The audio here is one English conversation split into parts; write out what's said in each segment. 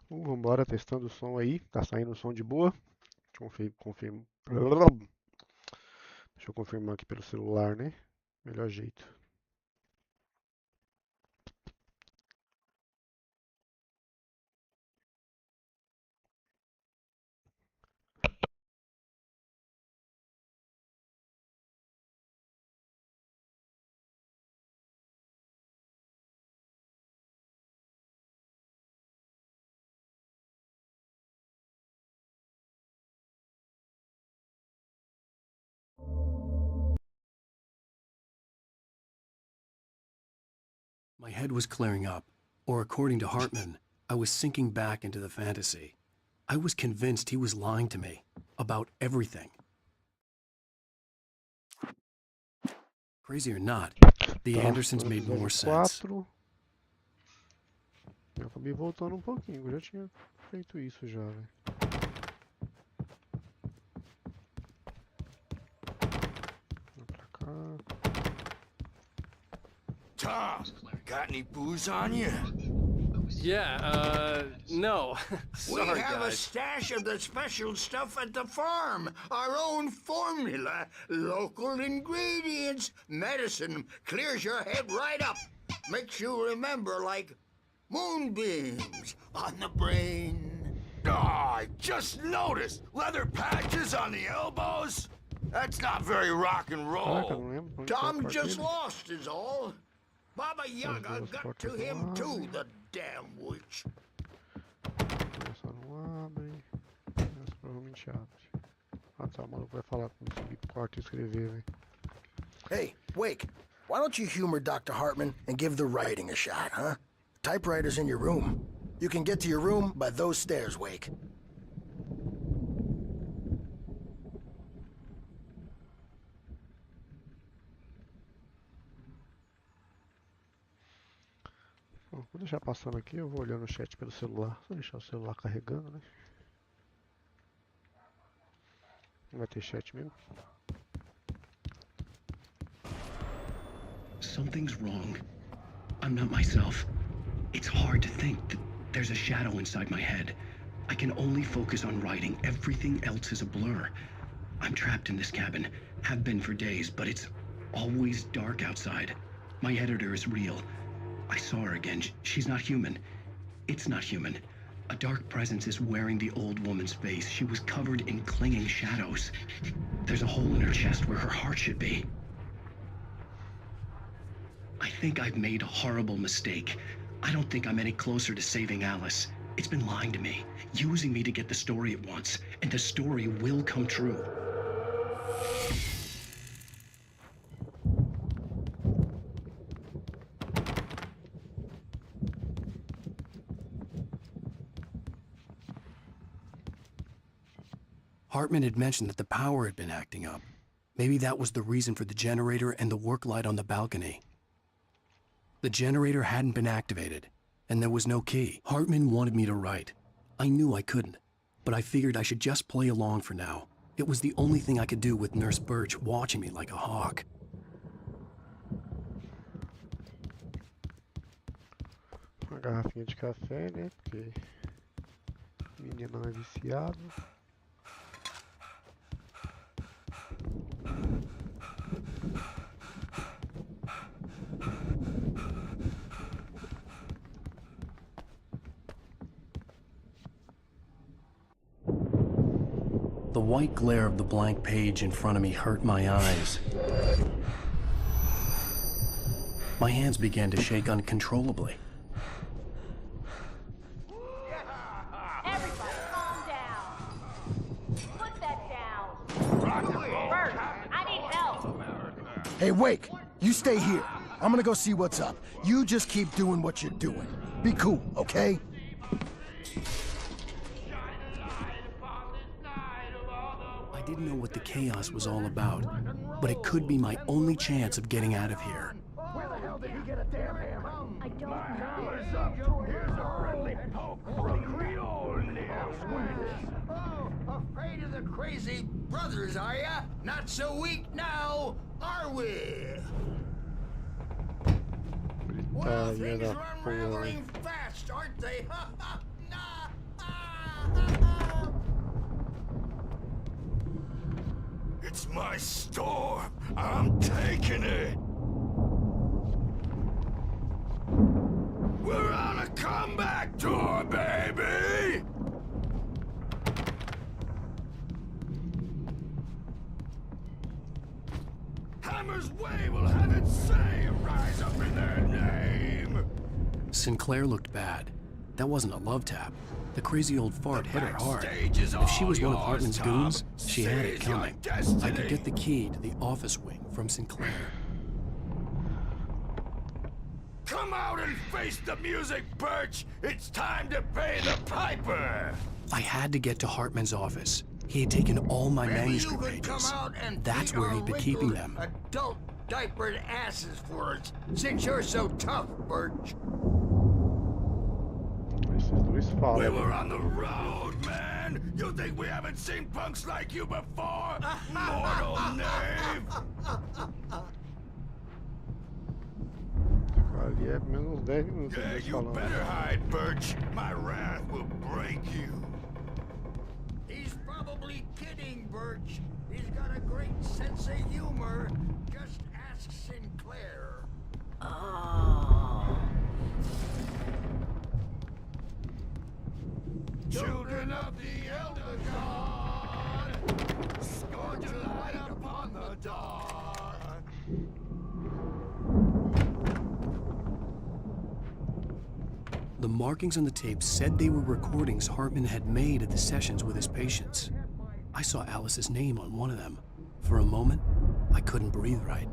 Vambora, testando o som aí. Tá saindo o som de boa. Deixa eu confirmar aqui pelo celular, né? Melhor jeito. My head was clearing up, or according to Hartman, I was sinking back into the fantasy. I was convinced he was lying to me about everything. Crazy or not, the Tá, Andersons agora made more episódio sense. 4. Eu acabei voltando um pouquinho, eu já tinha feito isso já, velho. Vou pra cá. Tom, got any booze on you? Yeah, no. We have a stash of the special stuff at the farm. Our own formula. Local ingredients. Medicine clears your head right up. Makes you remember like moonbeams on the brain. Oh, I just noticed. Leather patches on the elbows? That's not very rock and Caraca, roll. não lembro onde tá o Tom quarto just dele. lost is all. Baba Yaga duas got portas to him não too, abrem. the damn witch. Essa não abre. Essa provavelmente abre. Ah tá, o maluco vai falar pra eu subir pro quarto e escrever, velho. Hey, Wake, why don't you humor Dr. Hartman and give the writing a shot, huh? Typewriter's in your room. You can get to your room by those stairs, Wake. Bom, vou deixar passando aqui, eu vou olhando o chat pelo celular. Só deixar o celular carregando, né? Não vai ter chat mesmo. Something's wrong. I'm not myself. It's hard to think that there's a shadow inside my head. I can only focus on writing. Everything else is a blur. I'm trapped in this cabin. Have been for days, but it's always dark outside. My editor is real. I saw her again. She's not human. It's not human. A dark presence is wearing the old woman's face. She was covered in clinging shadows. There's a hole in her chest where her heart should be. I think I've made a horrible mistake. I don't think I'm any closer to saving Alice. It's been lying to me, using me to get the story it wants, and the story will come true. Hartman had mentioned that the power had been acting up. Maybe that was the reason for the generator and the work light on the balcony. The generator hadn't been activated, and there was no key. Hartman wanted me to write. I knew I couldn't, but I figured I should just play along for now. It was the only thing I could do with Nurse Birch watching me like a hawk. Uma garrafinha de café, né? Porque menino não é viciado. The white glare of the blank page in front of me hurt my eyes. My hands began to shake uncontrollably. Everybody, calm down. Put that down. Bert, I need help. Hey, Wake, you stay here. I'm gonna go see what's up. You just keep doing what you're doing. Be cool, okay? I didn't know what the chaos was all about, but it could be my only chance of getting out of here. Where the hell did he get a damn hammer? I don't know. Here's a friendly poke from Creole Oh, afraid of the crazy brothers, are ya? Not so weak now, are we? Well, Tá, ia things dar are porra. unraveling fast, aren't they? Nah, It's my store. I'm taking it. We're on a comeback tour, baby! Hammer's Way will have its say rise up in their name! Sinclair looked bad. That wasn't a love tap. The crazy old fart hit her hard. Backstage is If she was all one of yours, Hartman's Tom. goons, she had it Seize your coming. I destiny. could get the key to the office wing from Sinclair. Come out and face the music, Birch! It's time to pay the piper! I had to get to Hartman's office. He had taken all my Maybe you manuscript could come pages. out and That's beat where our he'd been keeping wrinkled them. adult diapered asses for us, since you're so tough, Birch. Esses dois falam. We were on the road, man! You think we haven't seen punks like you before? Mortal knave! Ali é menos 10 minutos Yeah, eles you falando. better hide, Birch. My wrath will break you. He's probably kidding, Birch. He's got a great sense of humor. Just ask Sinclair. Oh. Children of the Elder God, scorch a light upon the dawn. The markings on the tape said they were recordings Hartman had made at the sessions with his patients. I saw Alice's name on one of them. For a moment, I couldn't breathe right.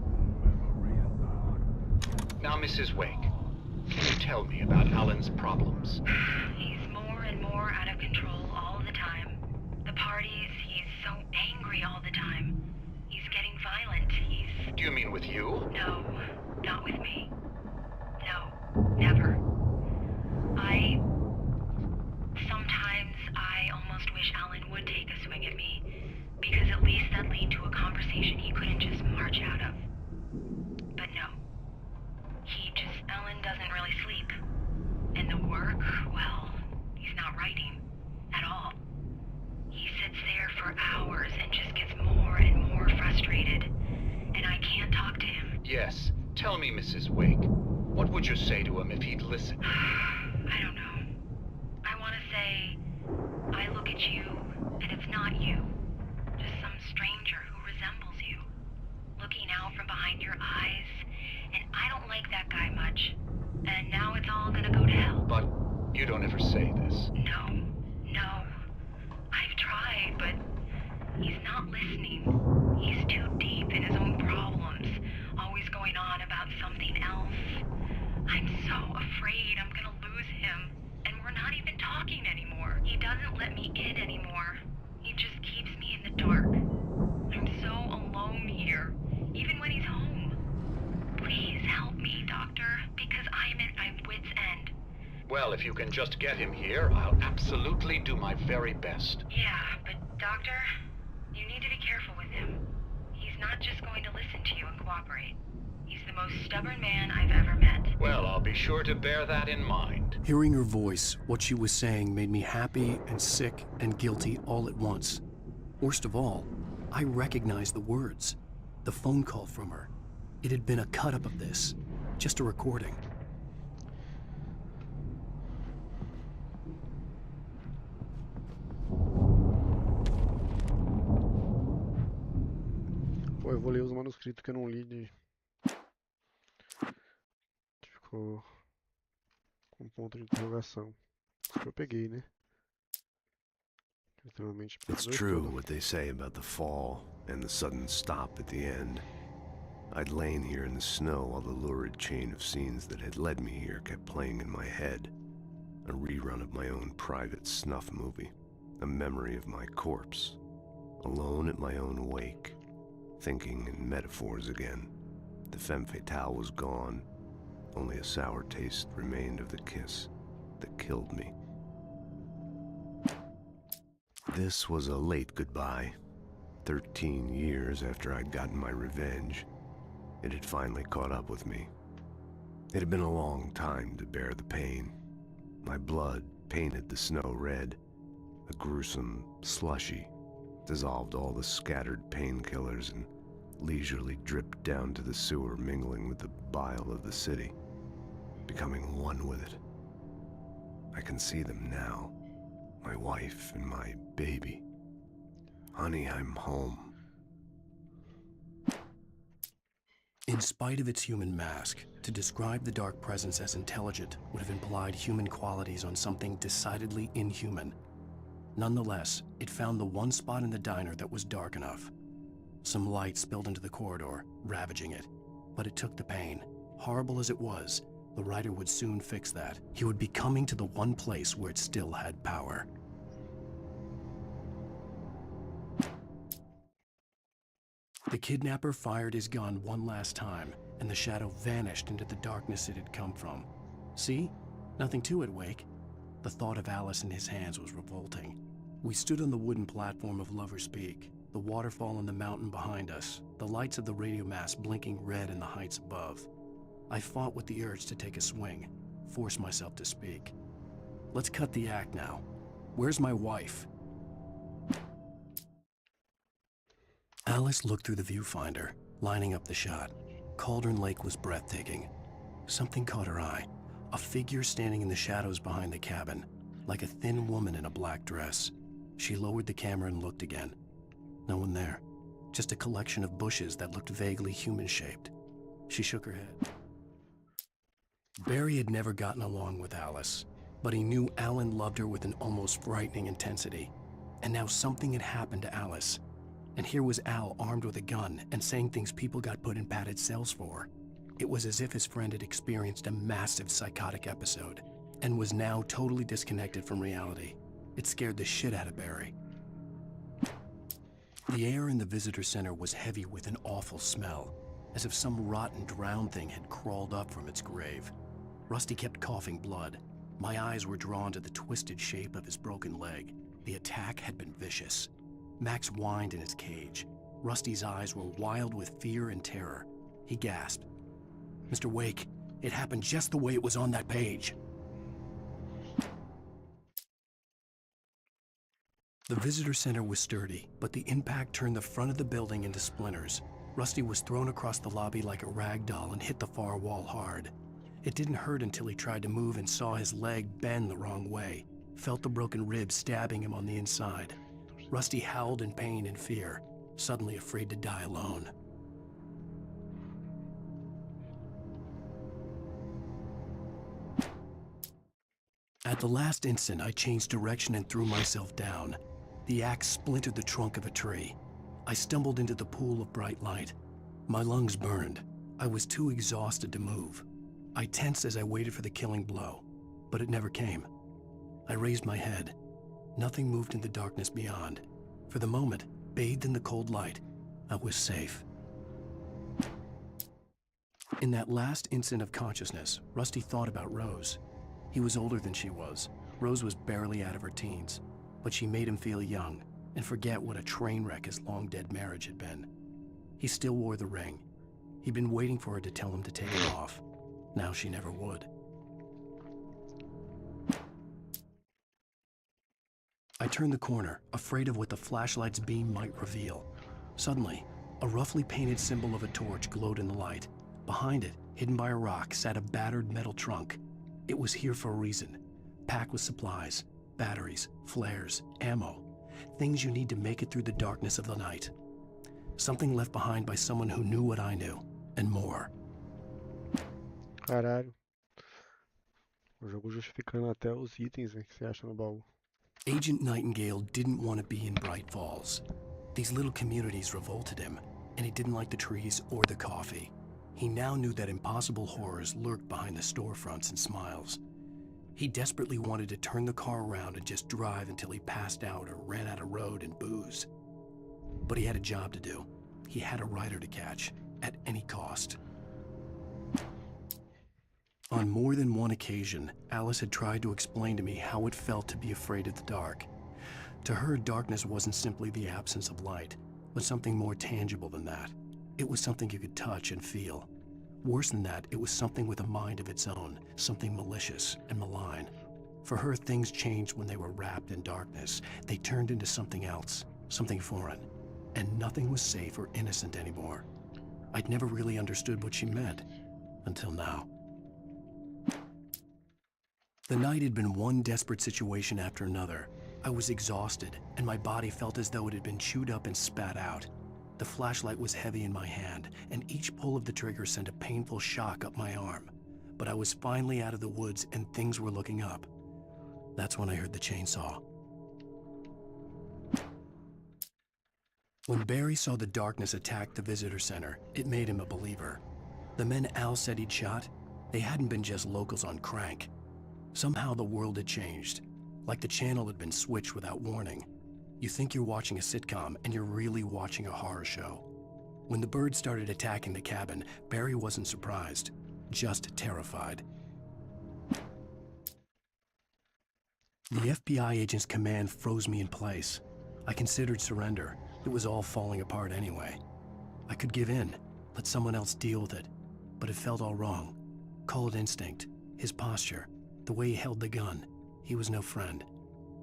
Now, Mrs. Wake, can you tell me about Alan's problems? He's more and more out of control all the time. The parties, he's so angry all the time. He's getting violent. Do you mean with you? No, not with me. No, never. Sometimes I almost wish Alan would take a swing at me, because at least that'd lead to a conversation he couldn't just march out of. But no. Alan doesn't really sleep. And the work, well, he's not writing at all. He sits there for hours and just gets more and more frustrated. And I can't talk to him. Yes. Tell me, Mrs. Wake, what would you say to him if he'd listen? I don't know. I want to say, I look at you, and it's not you. Just some stranger who resembles you. Looking out from behind your eyes, and I don't like that guy much. And now it's all gonna go to hell. But you don't ever say this. No. I've tried, but he's not listening. He's too deep in his own problems, always going on about something else. I'm so afraid I'm gonna lose him, and we're not even talking anymore. He doesn't let me in anymore. He just keeps me in the dark. I'm so alone here, even when he's home. Please help me, Doctor, because I'm at my wit's end. Well, if you can just get him here, I'll absolutely do my very best. Yeah, but Doctor, you need to be careful with him. He's not just going to listen to you and cooperate. He's the most stubborn man I've ever met. Well, I'll be sure to bear that in mind. Hearing her voice, what she was saying made me happy and sick and guilty all at once. Worst of all, I recognized the words. The phone call from her. It had been a cut-up of this. Just a recording. Pô, eu vou ler os manuscritos que eu não li que ficou com ponto de interrogação. Isso que eu peguei, né? Literalmente It's dois true todos. what they say about the fall and the sudden stop at the end. I'd lain here in the snow while the lurid chain of scenes that had led me here kept playing in my head. A rerun of my own private snuff movie. A memory of my corpse. Alone at my own wake. Thinking in metaphors again. The femme fatale was gone. Only a sour taste remained of the kiss that killed me. This was a late goodbye. 13 years after I'd gotten my revenge. It had finally caught up with me. It had been a long time to bear the pain. My blood painted the snow red, a gruesome, slushy, dissolved all the scattered painkillers, and leisurely dripped down to the sewer, mingling with the bile of the city, becoming one with it. I can see them now, my wife and my baby. Honey, I'm home. In spite of its human mask, to describe the dark presence as intelligent would have implied human qualities on something decidedly inhuman. Nonetheless, it found the one spot in the diner that was dark enough. Some light spilled into the corridor, ravaging it. But it took the pain. Horrible as it was, the writer would soon fix that. He would be coming to the one place where it still had power. The kidnapper fired his gun one last time, and the shadow vanished into the darkness it had come from. See? Nothing to it, Wake. The thought of Alice in his hands was revolting. We stood on the wooden platform of Lover's Peak, the waterfall on the mountain behind us, the lights of the radio mast blinking red in the heights above. I fought with the urge to take a swing, force myself to speak. Let's cut the act now. Where's my wife? Alice looked through the viewfinder, lining up the shot. Cauldron Lake was breathtaking. Something caught her eye. A figure standing in the shadows behind the cabin, like a thin woman in a black dress. She lowered the camera and looked again. No one there. Just a collection of bushes that looked vaguely human-shaped. She shook her head. Barry had never gotten along with Alice, but he knew Alan loved her with an almost frightening intensity. And now something had happened to Alice. And here was Al armed with a gun and saying things people got put in padded cells for. It was as if his friend had experienced a massive psychotic episode and was now totally disconnected from reality. It scared the shit out of Barry. The air in the visitor center was heavy with an awful smell, as if some rotten drowned thing had crawled up from its grave. Rusty kept coughing blood. My eyes were drawn to the twisted shape of his broken leg. The attack had been vicious. Max whined in his cage. Rusty's eyes were wild with fear and terror. He gasped. Mr. Wake, it happened just the way it was on that page. The visitor center was sturdy, but the impact turned the front of the building into splinters. Rusty was thrown across the lobby like a rag doll and hit the far wall hard. It didn't hurt until he tried to move and saw his leg bend the wrong way, felt the broken rib stabbing him on the inside. Rusty howled in pain and fear, suddenly afraid to die alone. At the last instant, I changed direction and threw myself down. The axe splintered the trunk of a tree. I stumbled into the pool of bright light. My lungs burned. I was too exhausted to move. I tensed as I waited for the killing blow, but it never came. I raised my head. Nothing moved in the darkness beyond. For the moment, bathed in the cold light, I was safe. In that last instant of consciousness, Rusty thought about Rose. He was older than she was. Rose was barely out of her teens, but she made him feel young and forget what a train wreck his long-dead marriage had been. He still wore the ring. He'd been waiting for her to tell him to take it off. Now she never would. I turned the corner, afraid of what the flashlight's beam might reveal. Suddenly, a roughly painted symbol of a torch glowed in the light. Behind it, hidden by a rock, sat a battered metal trunk. It was here for a reason, packed with supplies, batteries, flares, ammo, things you need to make it through the darkness of the night. Something left behind by someone who knew what I knew, and more. Caralho. O jogo justificando até os itens, né, que você acha no baú. Agent Nightingale didn't want to be in Bright Falls. These little communities revolted him, and he didn't like the trees or the coffee. He now knew that impossible horrors lurked behind the storefronts and smiles. He desperately wanted to turn the car around and just drive until he passed out or ran out of road and booze. But he had a job to do. He had a rider to catch, at any cost. On more than one occasion, Alice had tried to explain to me how it felt to be afraid of the dark. To her, darkness wasn't simply the absence of light, but something more tangible than that. It was something you could touch and feel. Worse than that, it was something with a mind of its own, something malicious and malign. For her, things changed when they were wrapped in darkness. They turned into something else, something foreign, and nothing was safe or innocent anymore. I'd never really understood what she meant, until now. The night had been one desperate situation after another. I was exhausted, and my body felt as though it had been chewed up and spat out. The flashlight was heavy in my hand, and each pull of the trigger sent a painful shock up my arm. But I was finally out of the woods, and things were looking up. That's when I heard the chainsaw. When Barry saw the darkness attack the visitor center, it made him a believer. The men Al said he'd shot, they hadn't been just locals on crank. Somehow the world had changed, like the channel had been switched without warning. You think you're watching a sitcom, and you're really watching a horror show. When the birds started attacking the cabin, Barry wasn't surprised, just terrified. The FBI agent's command froze me in place. I considered surrender. It was all falling apart anyway. I could give in, let someone else deal with it, but it felt all wrong. Call it instinct, his posture, the way he held the gun. He was no friend.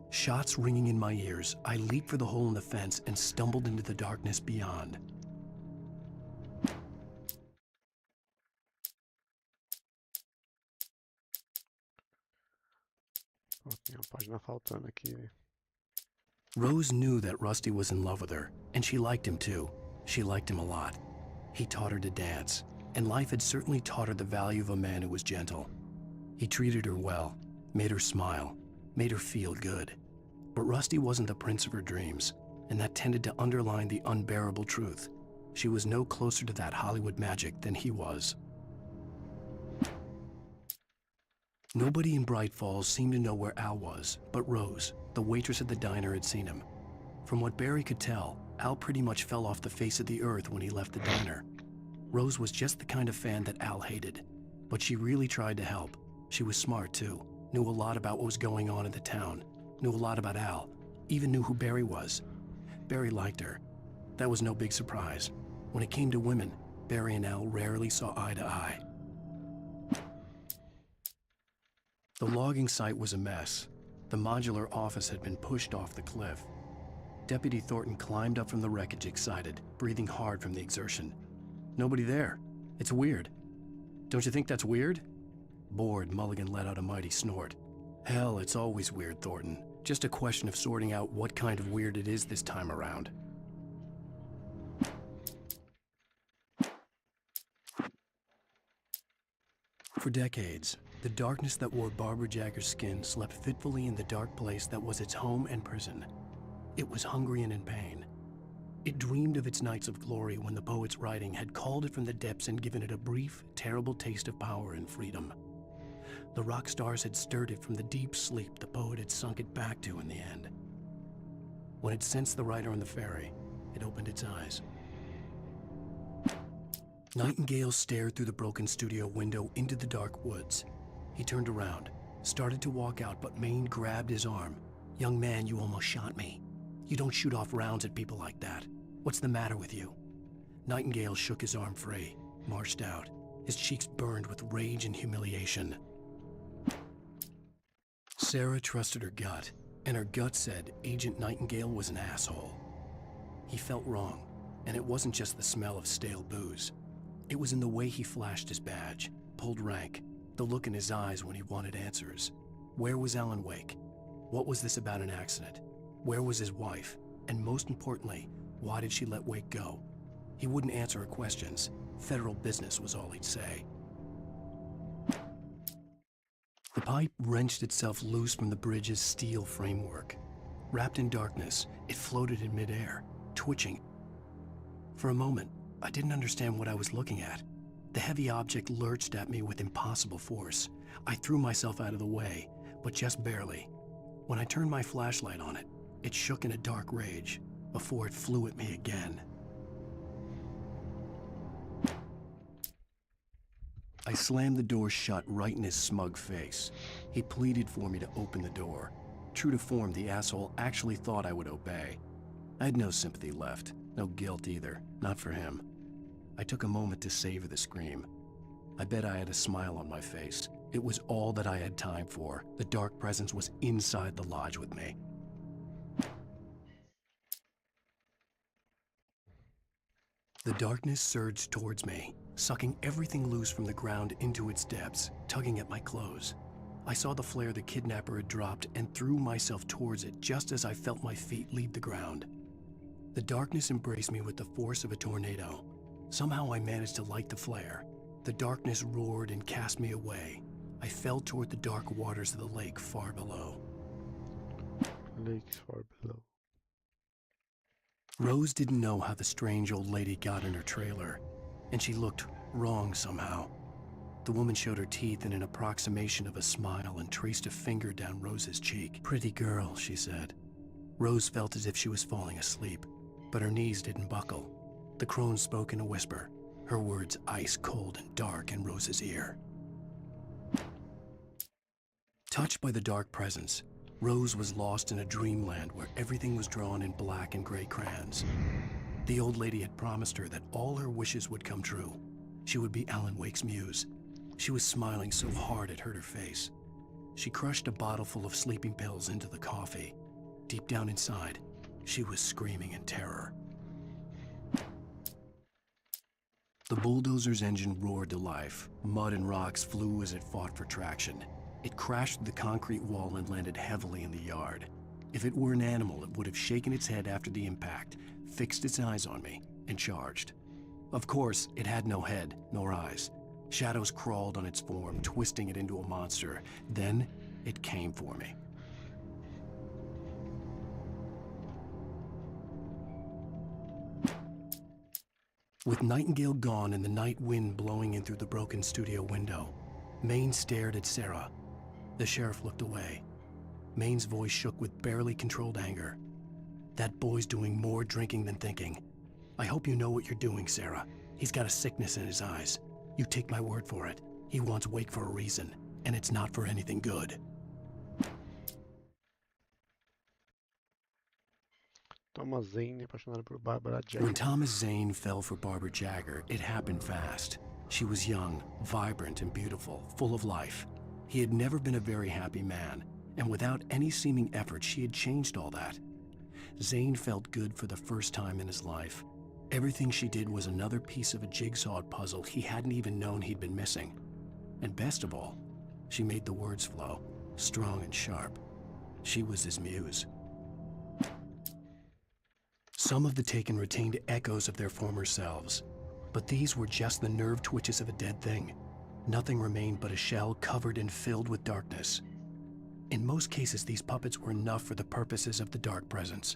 Shots ringing in my ears, I leaped for the hole in the fence and stumbled into the darkness beyond. Pô, tem uma página faltando aqui. Rose knew that Rusty was in love with her, and she liked him too. She liked him a lot. He taught her to dance, and life had certainly taught her the value of a man who was gentle. He treated her well, made her smile, made her feel good. But Rusty wasn't the prince of her dreams, and that tended to underline the unbearable truth. She was no closer to that Hollywood magic than he was. Nobody in Bright Falls seemed to know where Al was, but Rose, the waitress at the diner, had seen him. From what Barry could tell, Al pretty much fell off the face of the earth when he left the diner. Rose was just the kind of fan that Al hated, but she really tried to help. She was smart too, knew a lot about what was going on in the town, knew a lot about Al, even knew who Barry was. Barry liked her. That was no big surprise. When it came to women, Barry and Al rarely saw eye to eye. The logging site was a mess. The modular office had been pushed off the cliff. Deputy Thornton climbed up from the wreckage excited, breathing hard from the exertion. Nobody there. It's weird. Don't you think that's weird? Bored, Mulligan let out a mighty snort. Hell, it's always weird, Thornton. Just a question of sorting out what kind of weird it is this time around. For decades, the darkness that wore Barbara Jagger's skin slept fitfully in the dark place that was its home and prison. It was hungry and in pain. It dreamed of its nights of glory when the poet's writing had called it from the depths and given it a brief, terrible taste of power and freedom. The rock stars had stirred it from the deep sleep the poet had sunk it back to in the end. When it sensed the writer on the ferry, it opened its eyes. Nightingale stared through the broken studio window into the dark woods. He turned around, started to walk out, but Maine grabbed his arm. "Young man, you almost shot me. You don't shoot off rounds at people like that. What's the matter with you?" Nightingale shook his arm free, marched out. His cheeks burned with rage and humiliation. Sarah trusted her gut, and her gut said Agent Nightingale was an asshole. He felt wrong, and it wasn't just the smell of stale booze. It was in the way he flashed his badge, pulled rank, the look in his eyes when he wanted answers. Where was Alan Wake? What was this about an accident? Where was his wife? And most importantly, why did she let Wake go? He wouldn't answer her questions. Federal business was all he'd say. The pipe wrenched itself loose from the bridge's steel framework. Wrapped in darkness, it floated in midair, twitching. For a moment, I didn't understand what I was looking at. The heavy object lurched at me with impossible force. I threw myself out of the way, but just barely. When I turned my flashlight on it, it shook in a dark rage before it flew at me again. I slammed the door shut right in his smug face. He pleaded for me to open the door. True to form, the asshole actually thought I would obey. I had no sympathy left, no guilt either, not for him. I took a moment to savor the scream. I bet I had a smile on my face. It was all that I had time for. The dark presence was inside the lodge with me. The darkness surged towards me, sucking everything loose from the ground into its depths, tugging at my clothes. I saw the flare the kidnapper had dropped and threw myself towards it just as I felt my feet leave the ground. The darkness embraced me with the force of a tornado. Somehow I managed to light the flare. The darkness roared and cast me away. I fell toward the dark waters of the lake far below. Lakes far below. Rose didn't know how the strange old lady got in her trailer, and she looked wrong somehow. The woman showed her teeth in an approximation of a smile and traced a finger down Rose's cheek. "Pretty girl," she said. Rose felt as if she was falling asleep, but her knees didn't buckle. The crone spoke in a whisper, her words ice cold and dark in Rose's ear. Touched by the dark presence, Rose was lost in a dreamland where everything was drawn in black and gray crayons. The old lady had promised her that all her wishes would come true. She would be Alan Wake's muse. She was smiling so hard it hurt her face. She crushed a bottle full of sleeping pills into the coffee. Deep down inside, she was screaming in terror. The bulldozer's engine roared to life. Mud and rocks flew as it fought for traction. It crashed through the concrete wall and landed heavily in the yard. If it were an animal, it would have shaken its head after the impact, fixed its eyes on me, and charged. Of course, it had no head, nor eyes. Shadows crawled on its form, twisting it into a monster. Then, it came for me. With Nightingale gone and the night wind blowing in through the broken studio window, Maine stared at Sarah. The sheriff looked away. Maine's voice shook with barely controlled anger. "That boy's doing more drinking than thinking. I hope you know what you're doing, Sarah. He's got a sickness in his eyes. You take my word for it. He wants Wake for a reason, and it's not for anything good." Thomas Zane, apaixonado por Barbara Jagger. When Thomas Zane fell for Barbara Jagger, it happened fast. She was young, vibrant, and beautiful, full of life. He had never been a very happy man, and without any seeming effort, she had changed all that. Zane felt good for the first time in his life. Everything she did was another piece of a jigsaw puzzle he hadn't even known he'd been missing. And best of all, she made the words flow, strong and sharp. She was his muse. Some of the taken retained echoes of their former selves, but these were just the nerve twitches of a dead thing. Nothing remained but a shell covered and filled with darkness. In most cases, these puppets were enough for the purposes of the dark presence.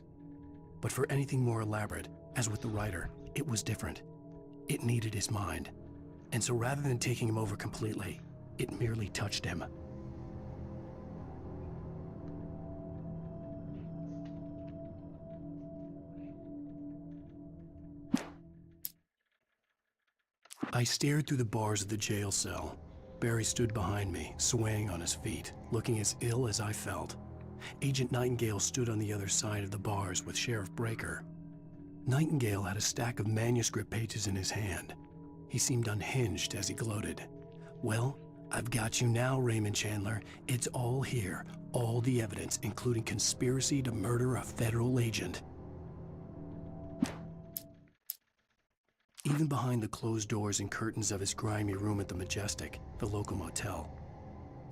But for anything more elaborate, as with the writer, it was different. It needed his mind. And so rather than taking him over completely, it merely touched him. I stared through the bars of the jail cell. Barry stood behind me, swaying on his feet, looking as ill as I felt. Agent Nightingale stood on the other side of the bars with Sheriff Breaker. Nightingale had a stack of manuscript pages in his hand. He seemed unhinged as he gloated. "Well, I've got you now, Raymond Chandler. It's all here, all the evidence, including conspiracy to murder a federal agent." Even behind the closed doors and curtains of his grimy room at the Majestic, the local motel,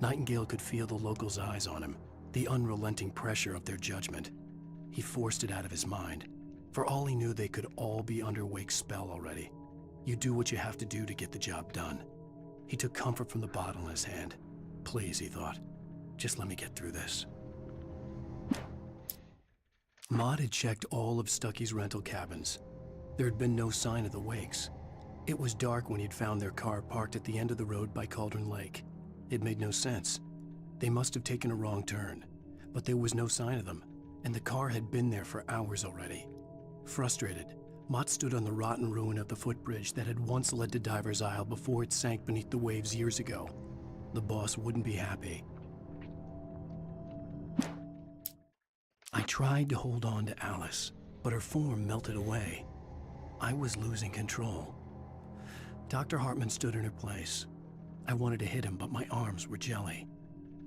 Nightingale could feel the locals' eyes on him, the unrelenting pressure of their judgment. He forced it out of his mind. For all he knew, they could all be under Wake's spell already. You do what you have to do to get the job done. He took comfort from the bottle in his hand. Please, he thought, just let me get through this. Maud had checked all of Stucky's rental cabins. There had been no sign of the Wakes. It was dark when he'd found their car parked at the end of the road by Cauldron Lake. It made no sense. They must have taken a wrong turn, but there was no sign of them, and the car had been there for hours already. Frustrated, Mott stood on the rotten ruin of the footbridge that had once led to Diver's Isle before it sank beneath the waves years ago. The boss wouldn't be happy. I tried to hold on to Alice, but her form melted away. I was losing control. Dr. Hartman stood in her place. I wanted to hit him, but my arms were jelly.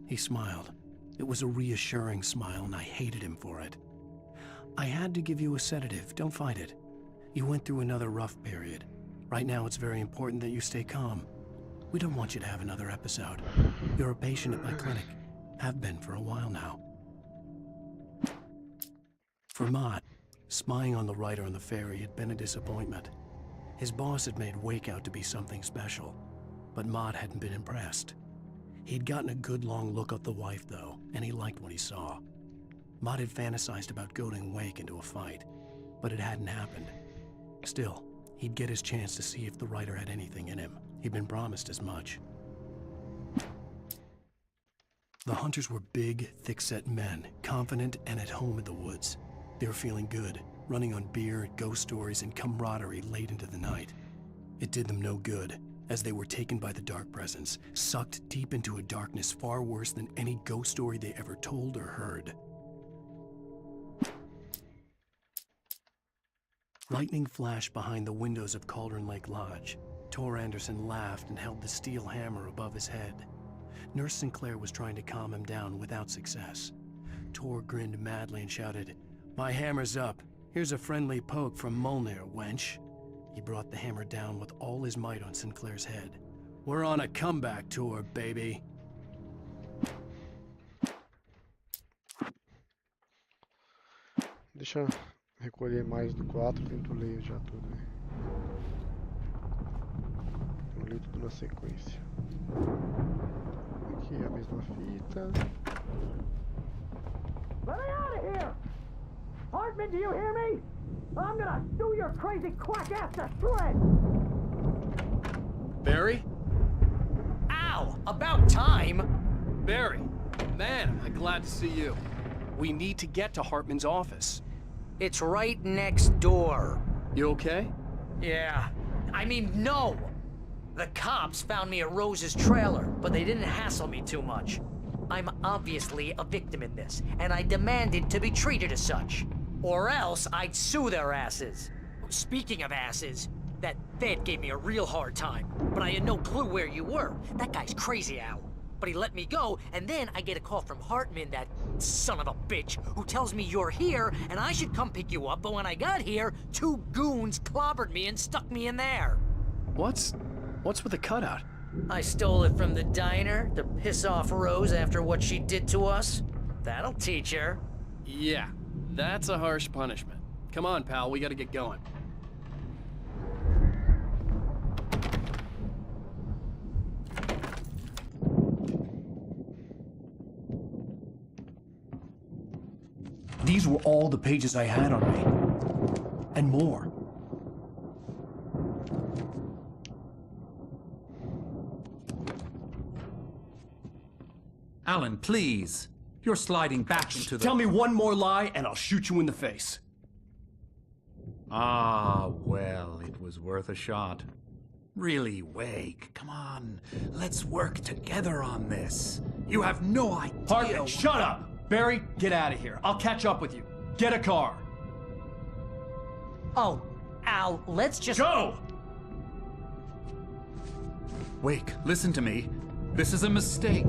He smiled. It was a reassuring smile, and I hated him for it. "I had to give you a sedative. Don't fight it. You went through another rough period. Right now, it's very important that you stay calm. We don't want you to have another episode. You're a patient at my clinic. Have been for a while now. For Mott, spying on the writer on the ferry had been a disappointment. His boss had made Wake out to be something special, but Mott hadn't been impressed. He'd gotten a good long look at the wife, though, and he liked what he saw. Mott had fantasized about goading Wake into a fight, but it hadn't happened. Still, he'd get his chance to see if the writer had anything in him. He'd been promised as much. The hunters were big, thick-set men, confident and at home in the woods. They were feeling good, running on beer, ghost stories, and camaraderie late into the night. It did them no good, as they were taken by the dark presence, sucked deep into a darkness far worse than any ghost story they ever told or heard. Lightning flashed behind the windows of Cauldron Lake Lodge. Tor Anderson laughed and held the steel hammer above his head. Nurse Sinclair was trying to calm him down without success. Tor grinned madly and shouted, "My hammer's up. Here's a friendly poke from Molnir, wench." He brought the hammer down with all his might on Sinclair's head. "We're on a comeback tour, baby." Deixa recolher mais do 4, tento ler já tudo aí. Eu li tudo na sequência. Aqui é a mesma fita. Let me out of here! Hartman, do you hear me? I'm gonna sue your crazy quack ass to shreds! Barry? Ow! About time! Barry! Man, am I glad to see you. We need to get to Hartman's office. It's right next door. You okay? Yeah. I mean, no! The cops found me at Rose's trailer, but they didn't hassle me too much. I'm obviously a victim in this, and I demanded to be treated as such. Or else I'd sue their asses. Speaking of asses, that Fed gave me a real hard time, but I had no clue where you were. That guy's crazy, Al. But he let me go, and then I get a call from Hartman, that son of a bitch, who tells me you're here, and I should come pick you up, but when I got here, 2 goons clobbered me and stuck me in there. What's with the cutout? I stole it from the diner to piss off Rose after what she did to us. That'll teach her. Yeah, that's a harsh punishment. Come on, pal, we gotta get going. These were all the pages I had on me. And more. Alan, please. You're sliding back into the... Tell me one more lie and I'll shoot you in the face. Ah, well, it was worth a shot. Really, Wake, come on. Let's work together on this. You have no idea... Hartman, shut up! Barry, get out of here. I'll catch up with you. Get a car. Oh, Al, let's just... Go! Wake, listen to me. This is a mistake.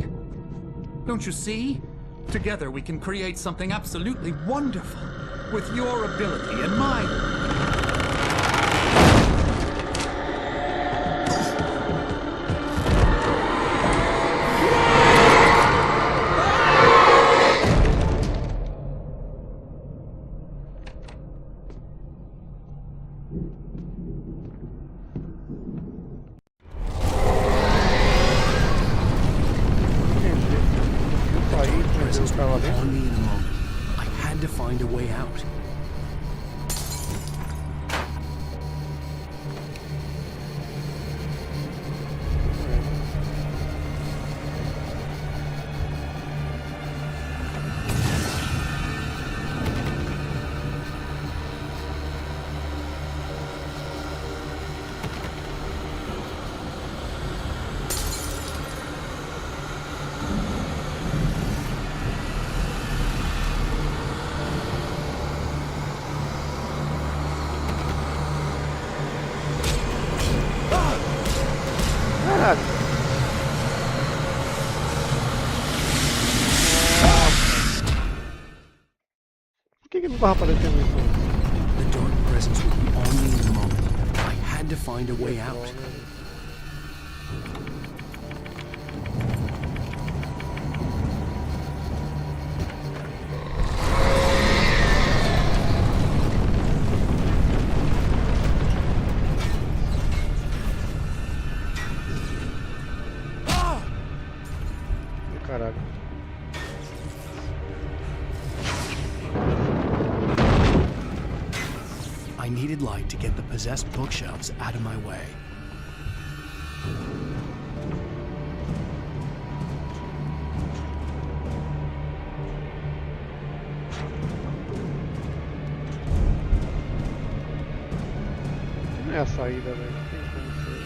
Don't you see? Together we can create something absolutely wonderful. With your ability and mine. On me in a moment. I had to find a way out. Por que não tava aparecendo isso? The dark presence would be on me in to find a way out. Caralho. I needed light to get the possessed bookshelves out of my way. Não é a saída, velho. Não tem como ser.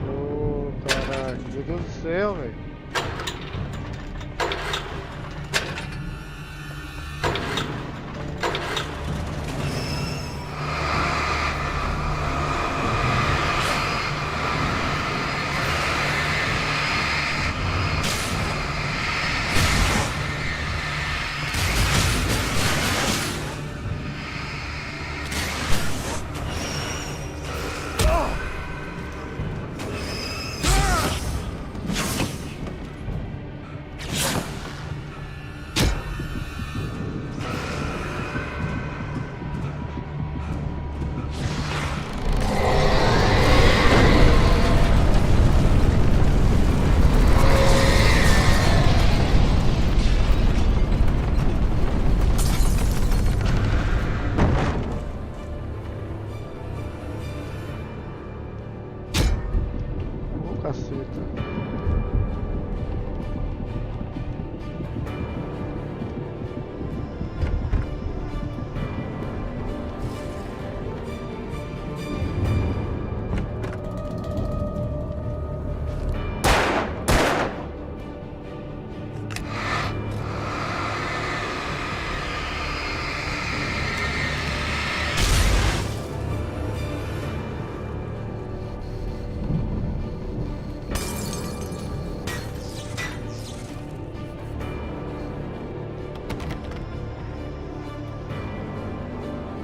Ô, caralho. Meu Deus do céu, velho. Caceta.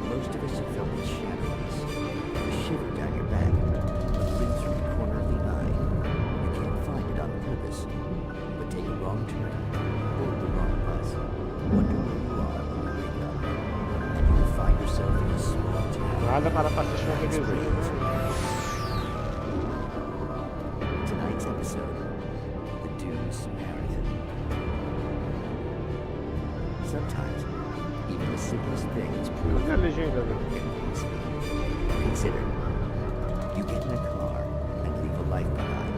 Most of us have felt its shadows. A shiver down your back, a rinse from the corner of the eye. You can't find it on purpose, but take a wrong turn, board the wrong bus, wonder where you are when you wake up, and you will find yourself in a small town. Nada para assistir uma belezinha, né? Tonight's episode, The Doomed Samaritan. Sometimes, even the simplest thing is proved. Olha a legenda, velho. Consider, you get in a car and leave a life behind.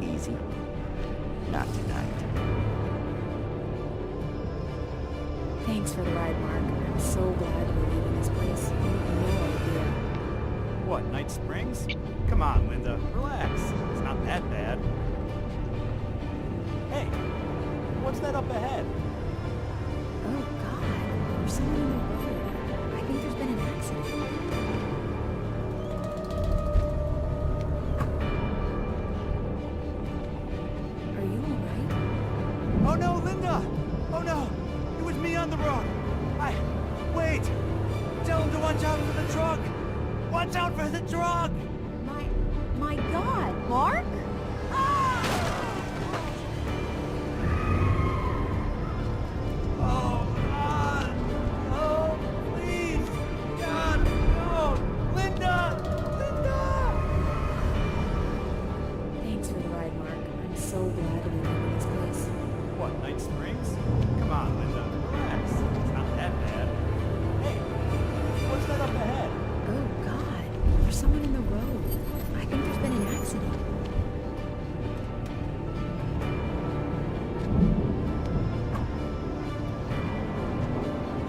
Easy? Not tonight. Thanks for the ride, Mark. I'm so glad we're leaving this place. You have no idea. What, Night Springs? Come on, Linda. Relax. It's not that bad. Hey, what's that up ahead? Oh, God. There's someone in the road. I think there's been an accident. Are you alright? Oh no, Linda! Oh no! It was me on the road! Wait! Tell him to watch out for the truck! Watch out for the truck! My God, Mark? Oh, God! Oh, please! God, no! Linda! Linda! Thanks for the ride, Mark. I'm so glad we're leaving this place. What, Night Springs? Come on, Linda. Relax. It's not that bad. Hey, what's that up ahead? Oh, God. There's someone in the road. I think there's been an accident.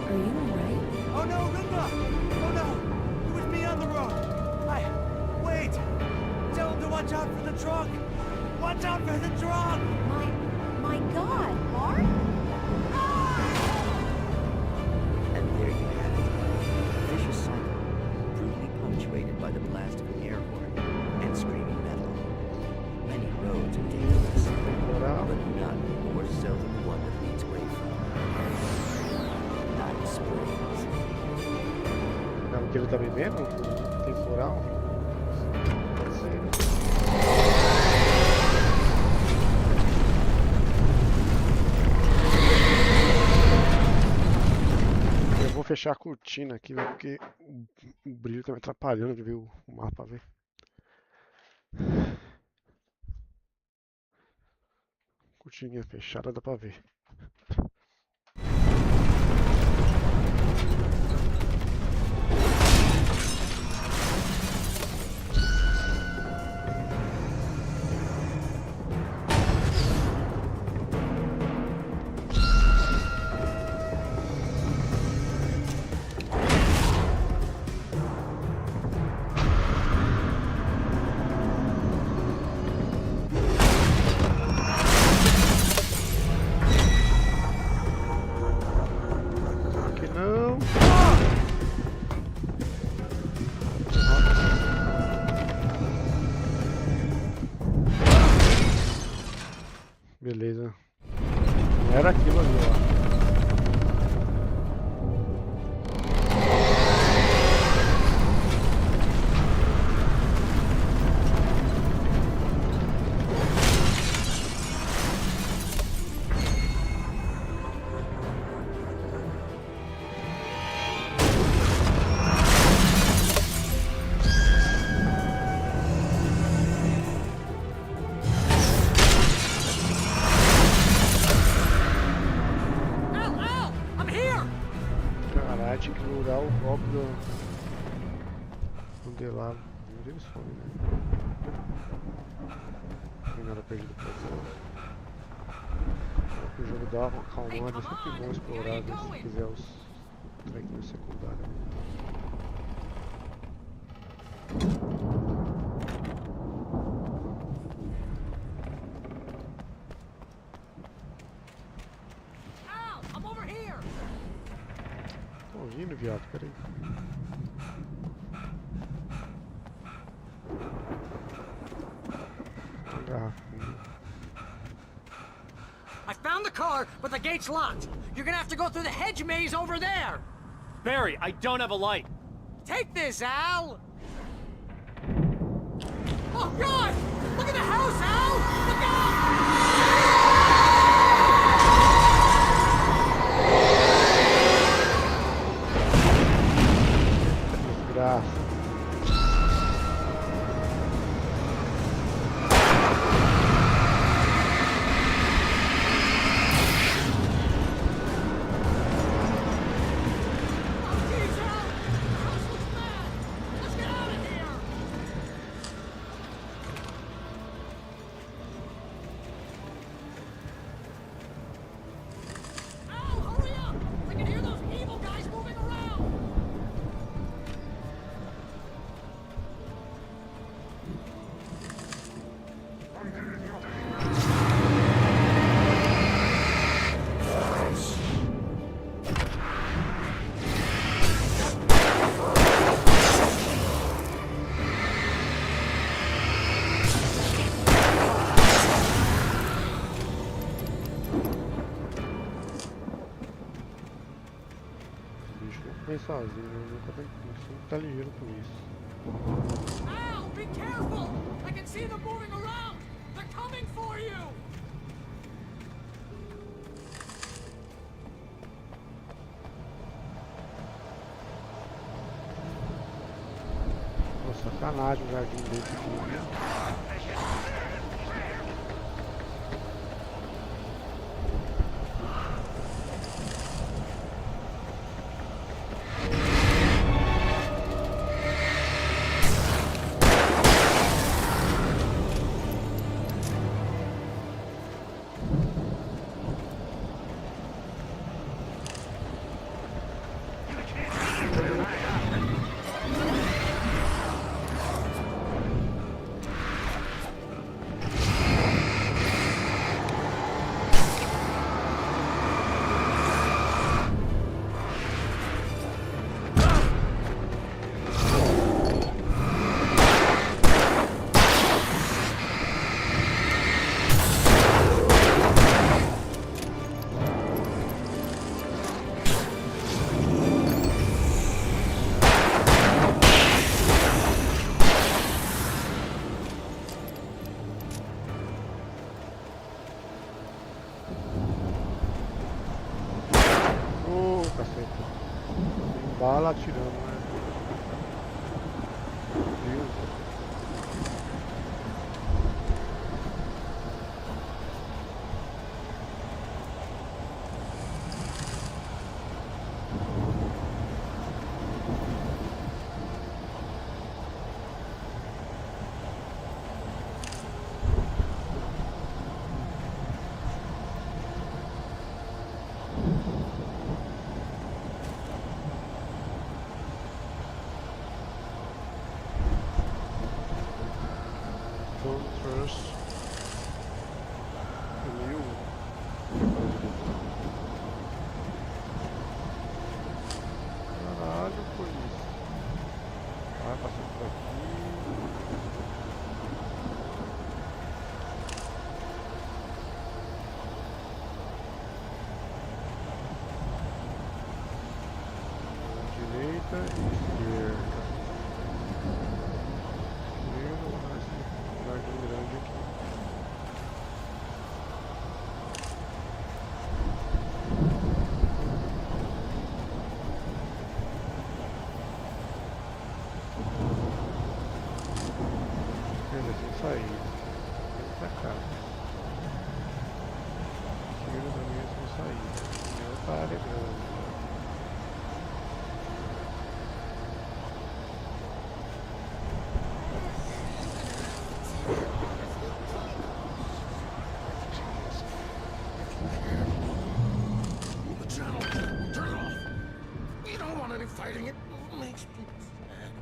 Are you alright? Oh no, Linda! Oh no! It was me on the road! Wait! Tell him to watch out for the truck! Watch out for the truck! My God, Mark? And there you have it. A vicious cycle, brutally punctuated by the blast of an air horn and screaming metal. Many roads are dangerous, but none more so than the one that leads away que ele tá bebendo? Temporal? Pode ser. Eu vou fechar a cortina aqui, velho, porque o brilho tá me atrapalhando de ver o mapa, velho. Cortininha fechada, dá pra ver. Beleza. Não era aquilo ali, ó. Tinha que lurar o golpe do delado. Onde eles foram, né? Não tem nada perdido pra fazer. O jogo dá uma acalmada, é sempre bom explorar, ver se quiser os trequinhos secundários. Tô ouvindo, viado, peraí. I found the car, but the gate's locked. You're gonna have to go through the hedge maze over there. Barry, I don't have a light. Take this, Al. Oh, God! Look at the house, Al! Look out! Desgraça. Sozinho, eu nunca sempre tá ligeiro com isso. Al, be careful! I can see them moving around! They're coming for you! Pô, sacanagem o jardim desse aqui. caceta. Tem bala atirando, né? Viu? Caralho, polícia. Vai passando por aqui. Direita e esquerda. Esquerda, esse jardim grande aqui. Sem saída. Vem pra cá. Esquerda também é sem saída. Tem outra área grande. Fighting it makes me sad.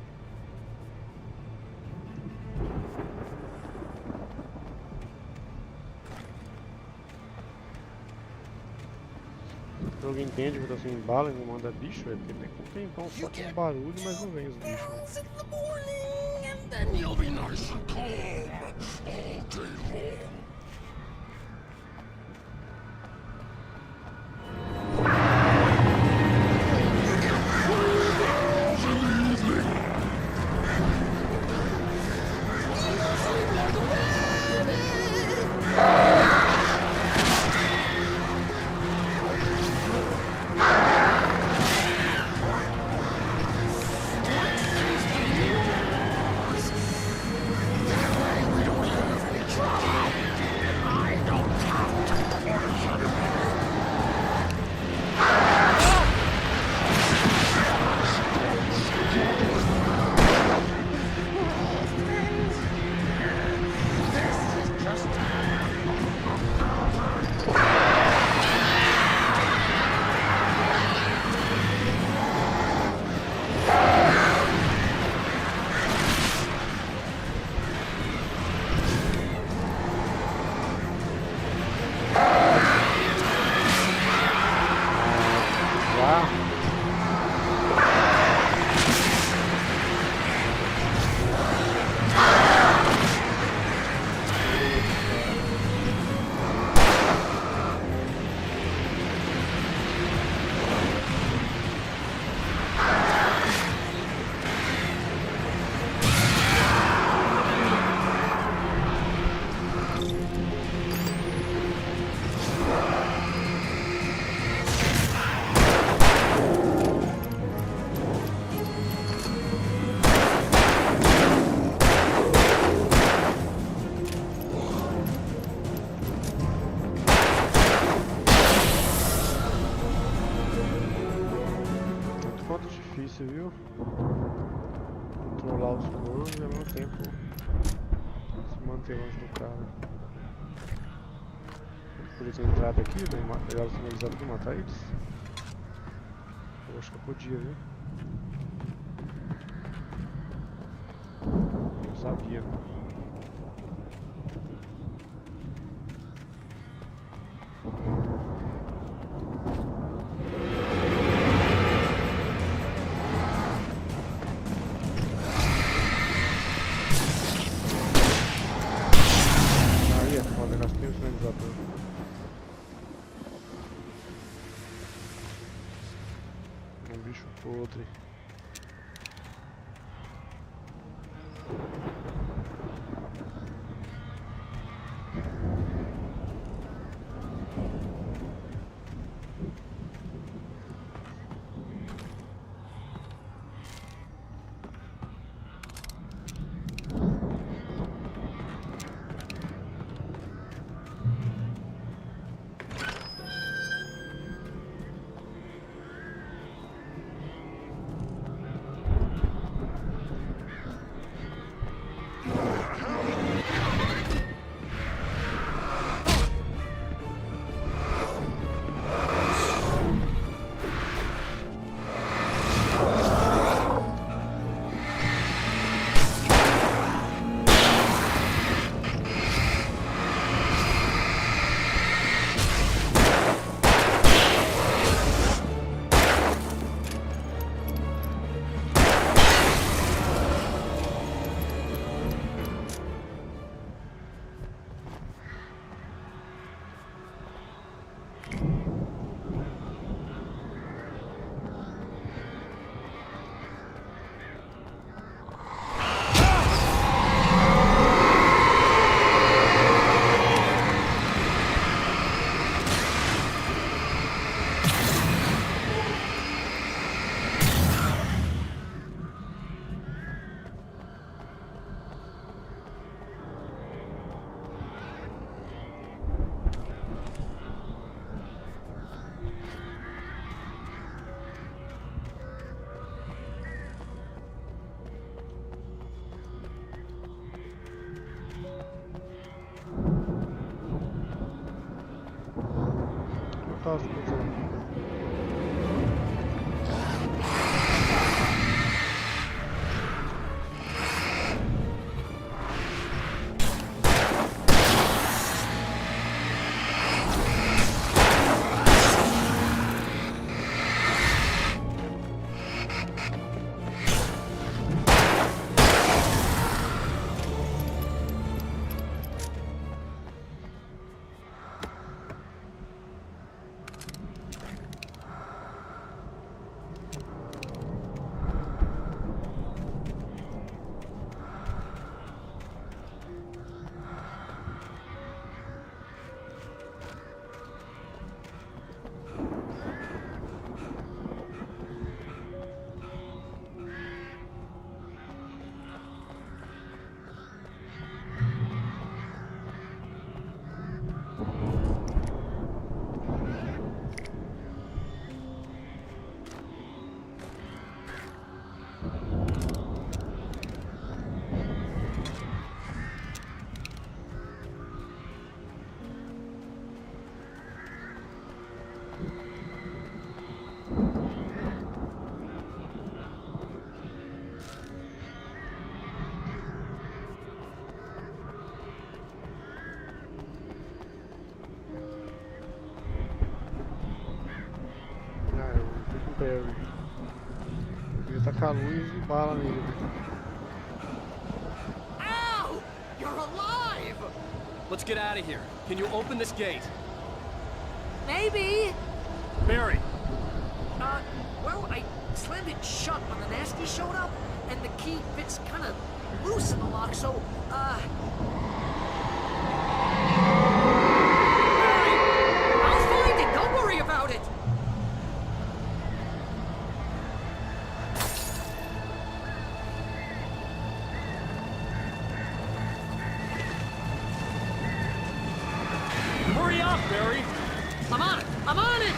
O jogo entende que eu tô sem bala e não manda bicho, é porque tem um tempão só com barulho, mas não vem os bichos. And then you'll be nice and calm all day long. Difícil, viu? Controlar os corvos e ao mesmo tempo se manter longe do cara. Podia ter entrado aqui, pegar o sinalizador e matar eles? Eu acho que eu podia, viu? Eu sabia, né? Um bicho podre. montar as coisas aí. Barry. Eu queria tacar luz e bala nele. Ow! You're alive! Let's get out of here. Can you open this gate? Maybe. Barry! Well, I slammed it shut when the nasty showed up, and the key fits kind of loose in the lock, so, Barry! I'll find it! Don't worry about it! Hurry up, Barry! I'm on it! I'm on it!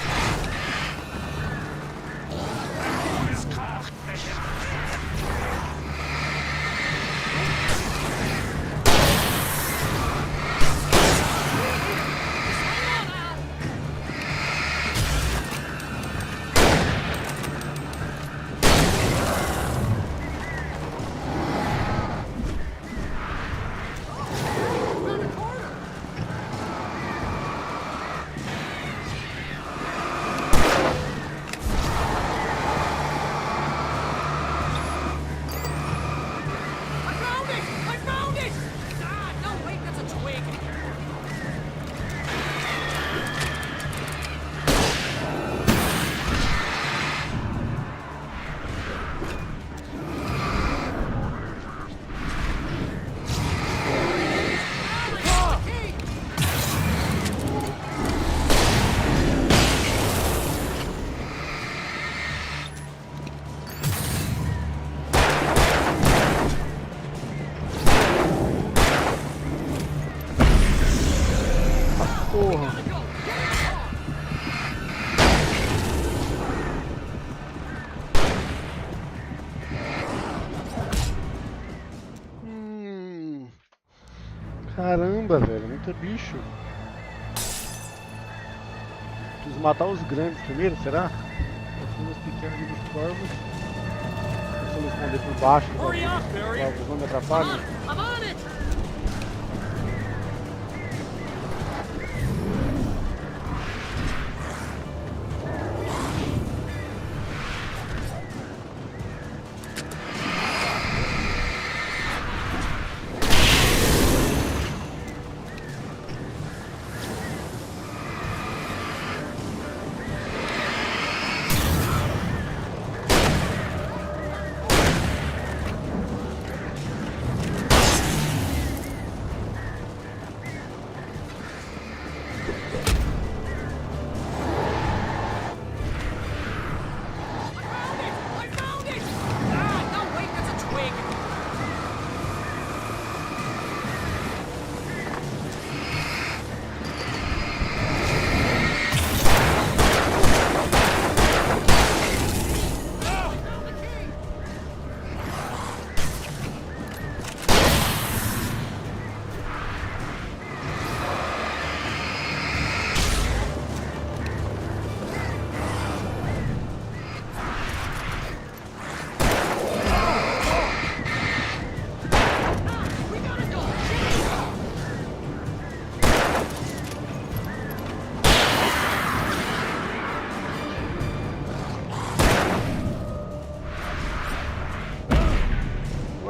Caramba, velho, muito bicho. Preciso matar os grandes primeiro, será? Os pequenos e os corvos. Se eu me esconder por baixo, talvez não me atrapalhem. I'm on it!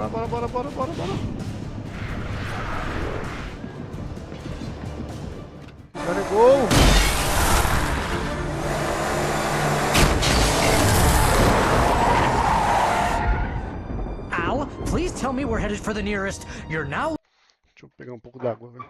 Bora. Gotta go. Al, please tell me we're headed for the nearest. You're now. Deixa eu pegar um pouco d'água, velho.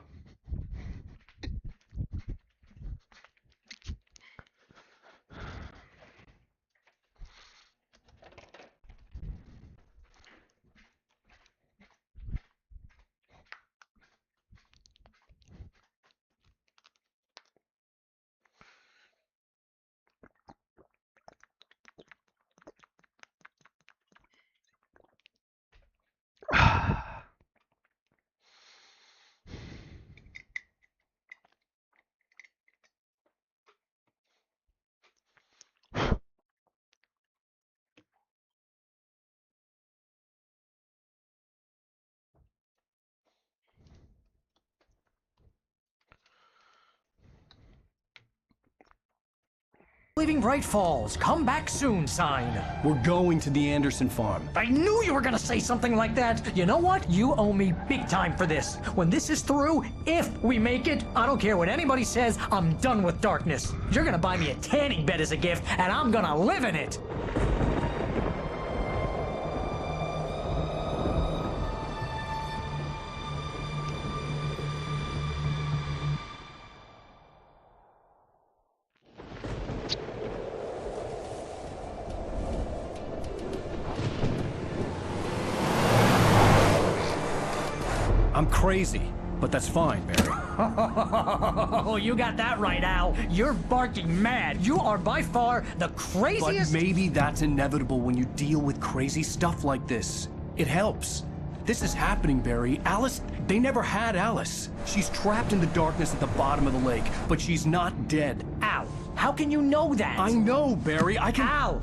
Leaving Bright Falls. Come back soon sign. We're going to the Anderson farm. I knew you were gonna say something like that. You know what? You owe me big time for this. When this is through, if we make it, I don't care what anybody says, I'm done with darkness. You're gonna buy me a tanning bed as a gift, and I'm gonna live in it. I'm crazy, but that's fine, Barry. Oh, you got that right, Al. You're barking mad. You are by far the craziest. But maybe that's inevitable when you deal with crazy stuff like this. It helps. This is happening, Barry. Alice, they never had Alice. She's trapped in the darkness at the bottom of the lake, but she's not dead. Al, how can you know that? I know, Barry. I can... Al,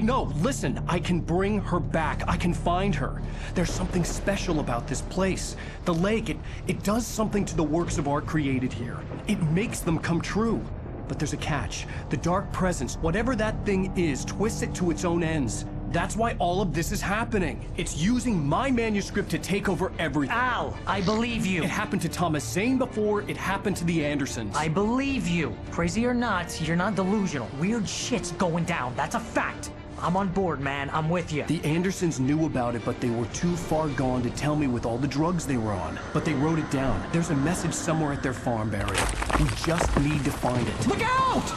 No, listen. I can bring her back. I can find her. There's something special about this place. The lake, it does something to the works of art created here. It makes them come true. But there's a catch. The dark presence, whatever that thing is, twists it to its own ends. That's why all of this is happening. It's using my manuscript to take over everything. Al, I believe you. It happened to Thomas Zane before, it happened to the Andersons. I believe you. Crazy or not, you're not delusional. Weird shit's going down. That's a fact. I'm on board, man. I'm with you. The Andersons knew about it, but they were too far gone to tell me with all the drugs they were on. But they wrote it down. There's a message somewhere at their farm, Barry. We just need to find it. Look out!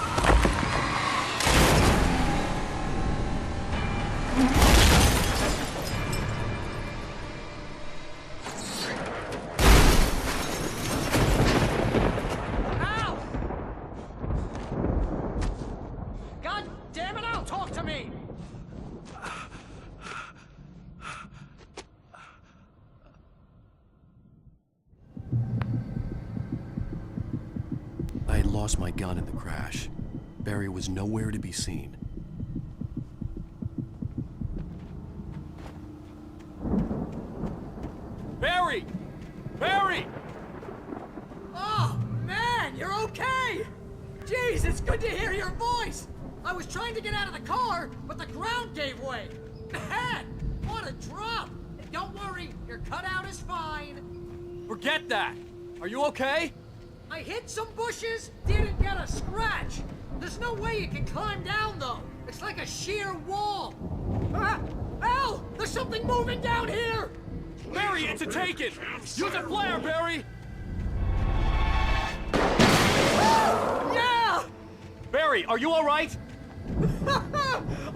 I had lost my gun in the crash. Barry was nowhere to be seen. Barry! Barry! Oh, man, you're okay! Jeez, it's good to hear your voice! I was trying to get out of the car, but the ground gave way. Man, what a drop! Don't worry, your cutout is fine. Forget that! Are you okay? I hit some bushes, didn't get a scratch. There's no way you can climb down, though. It's like a sheer wall. Ah! Al! There's something moving down here! Barry, it's a take-it! Use a flare, Barry! Yeah! Barry, are you all right?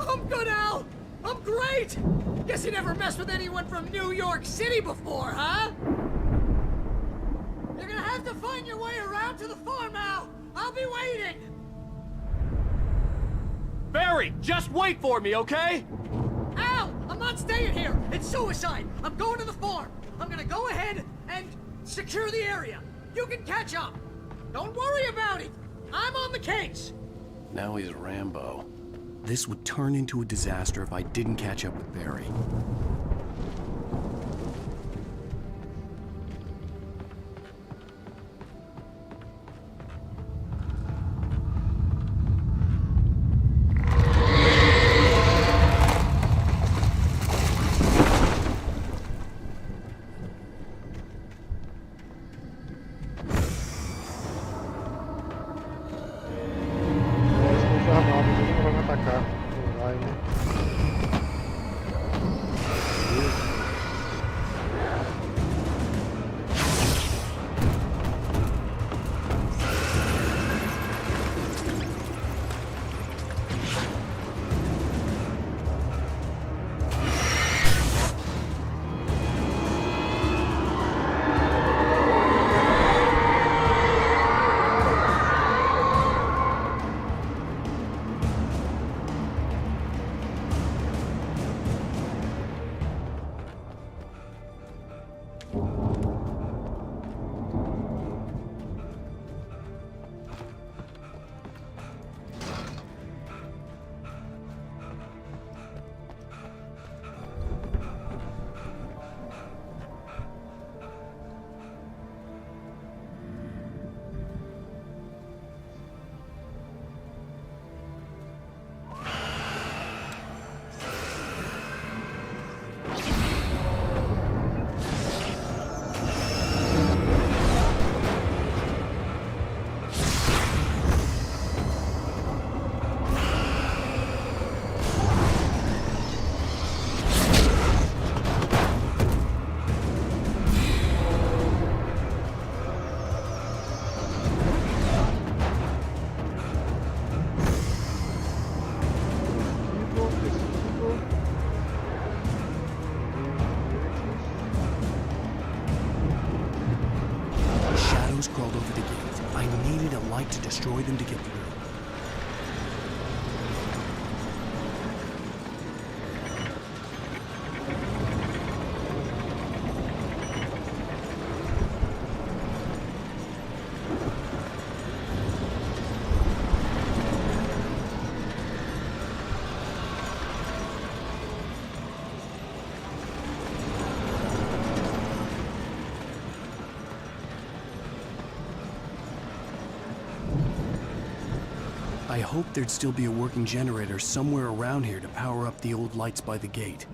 I'm good, Al! I'm great! Guess you never messed with anyone from New York City before, huh? You're gonna have to find your way around to the farm, Al! I'll be waiting! Barry, just wait for me, okay? Al! I'm not staying here! It's suicide! I'm going to the farm! I'm gonna go ahead and secure the area. You can catch up. Don't worry about it! I'm on the case! Now he's Rambo. This would turn into a disaster if I didn't catch up with Barry. vai, né? Crawled over the gate. I needed a light to destroy them to get through. I hoped there'd still be a working generator somewhere around here to power up the old lights by the gate.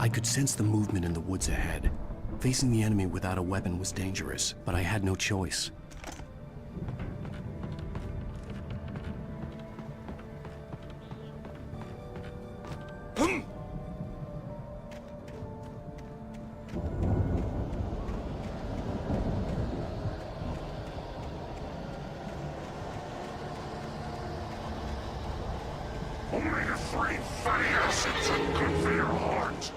I could sense the movement in the woods ahead. Facing the enemy without a weapon was dangerous, but I had no choice. Only the three funny acids are good for your heart.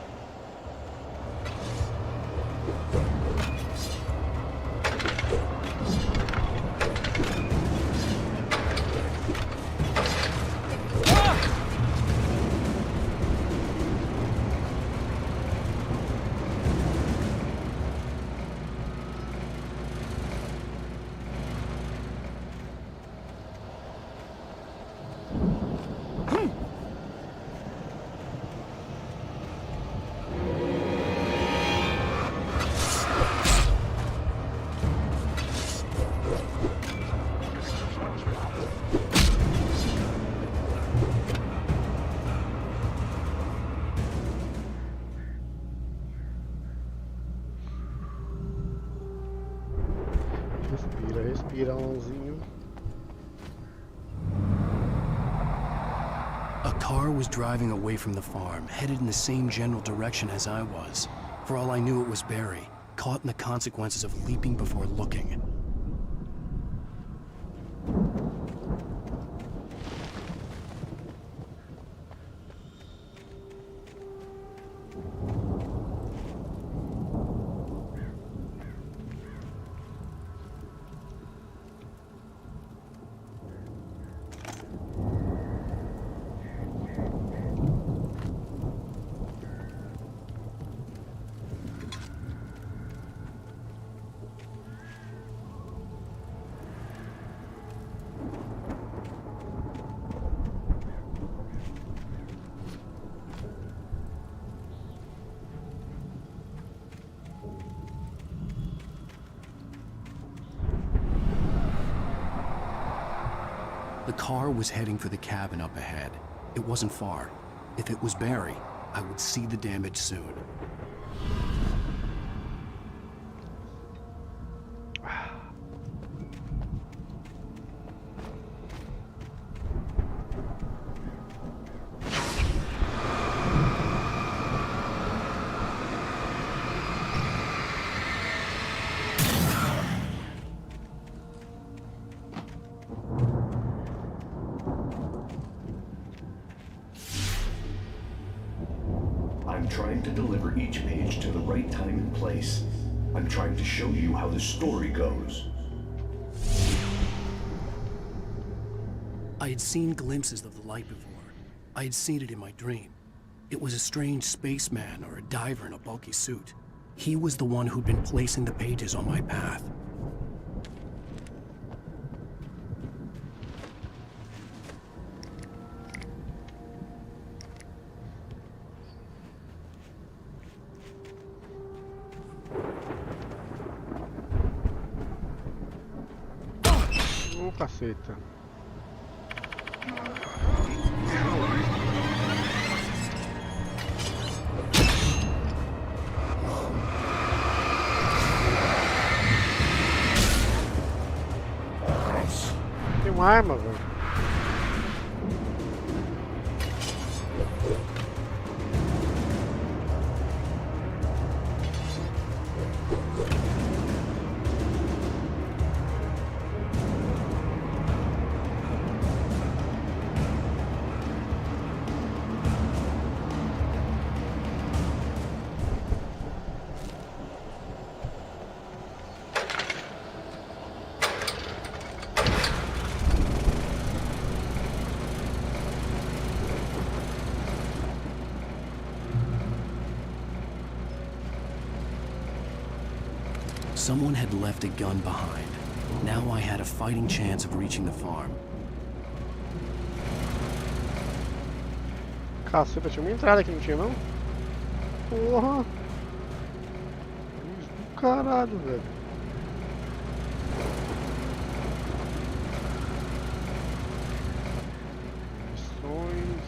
Respira, respira, Alãozinho. A car was driving away from the farm, headed in the same general direction as I was. For all I knew, it was Barry, caught in the consequences of leaping before looking. The car was heading for the cabin up ahead. It wasn't far. If it was Barry, I would see the damage soon. I'm trying to deliver each page to the right time and place. I'm trying to show you how the story goes. I had seen glimpses of the light before. I had seen it in my dream. It was a strange spaceman or a diver in a bulky suit. He was the one who'd been placing the pages on my path. Caceta. Tem uma arma, velho. Someone had left a gun behind. Now I had a fighting chance of reaching the farm. Caceta, tinha uma entrada aqui, não tinha não? Porra! Luz do caralho, velho. Missões.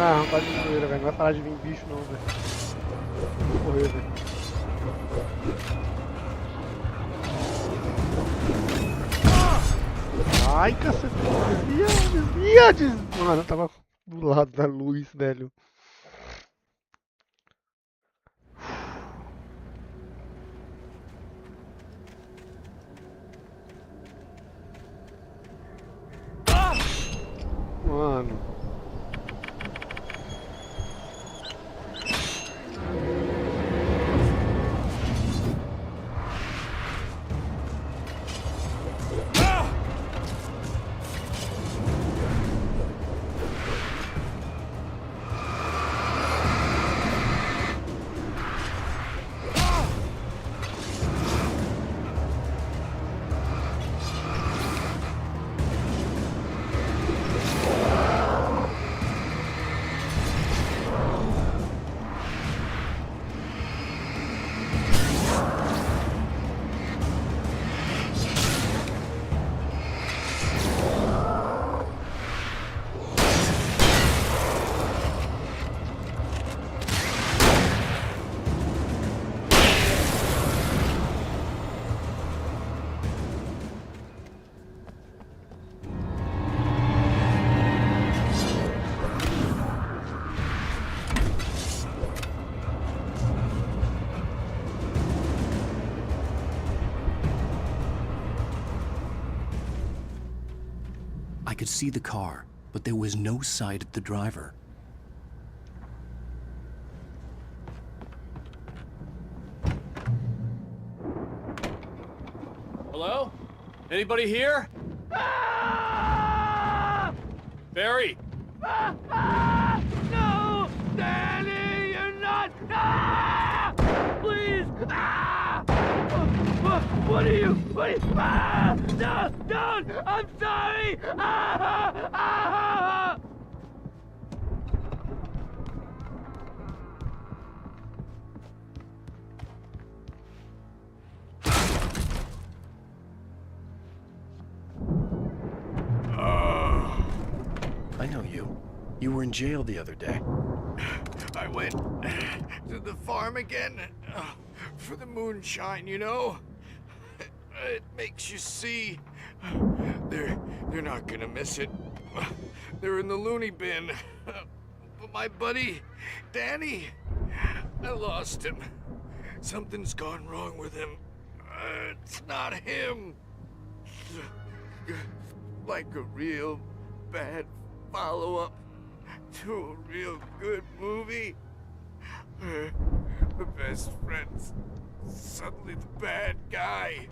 Ah, não tá de zoeira, velho. Não vai parar de vir bicho não, velho. Vou correr, velho. Ai, cacete. Desvia. Mano, eu tava do lado da luz, velho. Mano. I could see the car, but there was no sight of the driver. Hello? Anybody here? Barry! No! Danny, you're not! Please! What are you? No! Don't! I'm sorry! I know you. You were in jail the other day. I went to the farm again for the moonshine, you know? It makes you see. They're not gonna miss it. They're in the loony bin. But my buddy, Danny, I lost him. Something's gone wrong with him. It's not him. Like a real bad follow-up to a real good movie. The best friend's suddenly the bad guy.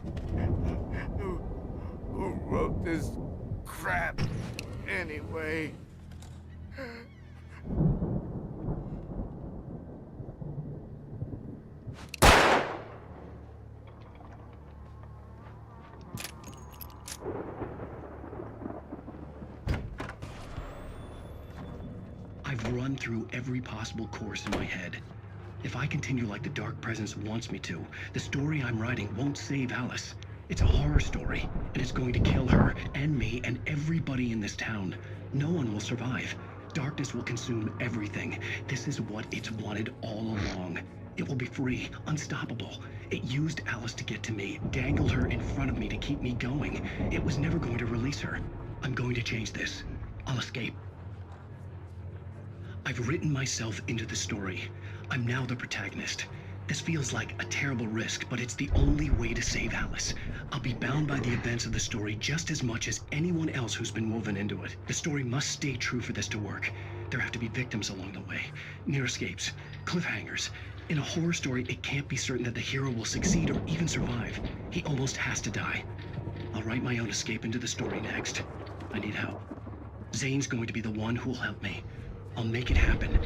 Who wrote this crap anyway? I've run through every possible course in my head. If I continue like the Dark Presence wants me to, the story I'm writing won't save Alice. It's a horror story, and it's going to kill her, and me, and everybody in this town. No one will survive. Darkness will consume everything. This is what it's wanted all along. It will be free, unstoppable. It used Alice to get to me, dangled her in front of me to keep me going. It was never going to release her. I'm going to change this. I'll escape. I've written myself into the story. I'm now the protagonist. This feels like a terrible risk, but it's the only way to save Alice. I'll be bound by the events of the story just as much as anyone else who's been woven into it. The story must stay true for this to work. There have to be victims along the way, near escapes, cliffhangers. In a horror story, it can't be certain that the hero will succeed or even survive. He almost has to die. I'll write my own escape into the story next. I need help. Zane's going to be the one who will help me. I'll make it happen.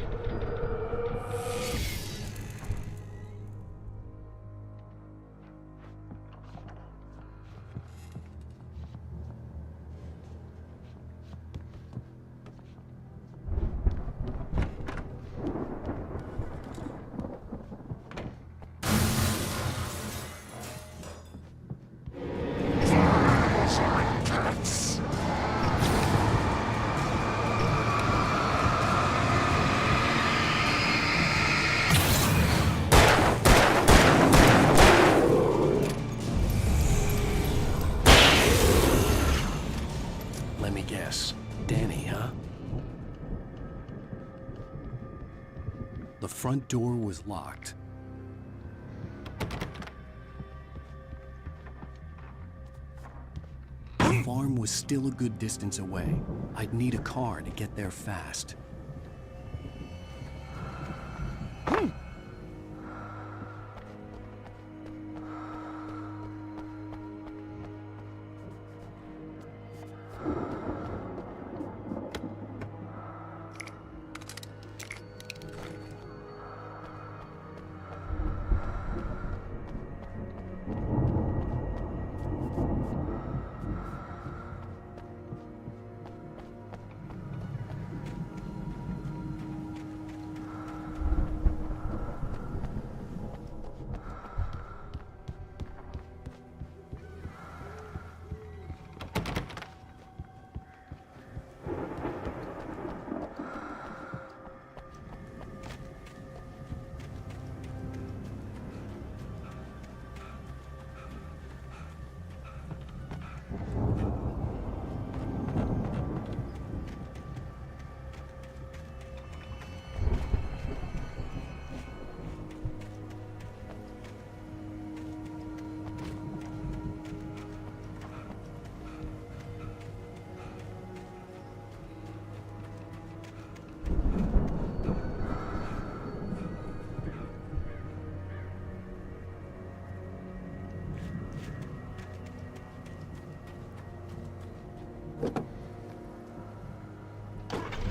The front door was locked. The farm was still a good distance away. I'd need a car to get there fast.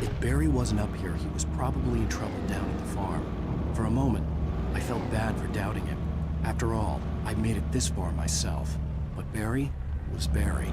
If Barry wasn't up here, he was probably in trouble down at the farm. For a moment, I felt bad for doubting him. After all, I made it this far myself. But Barry was Barry.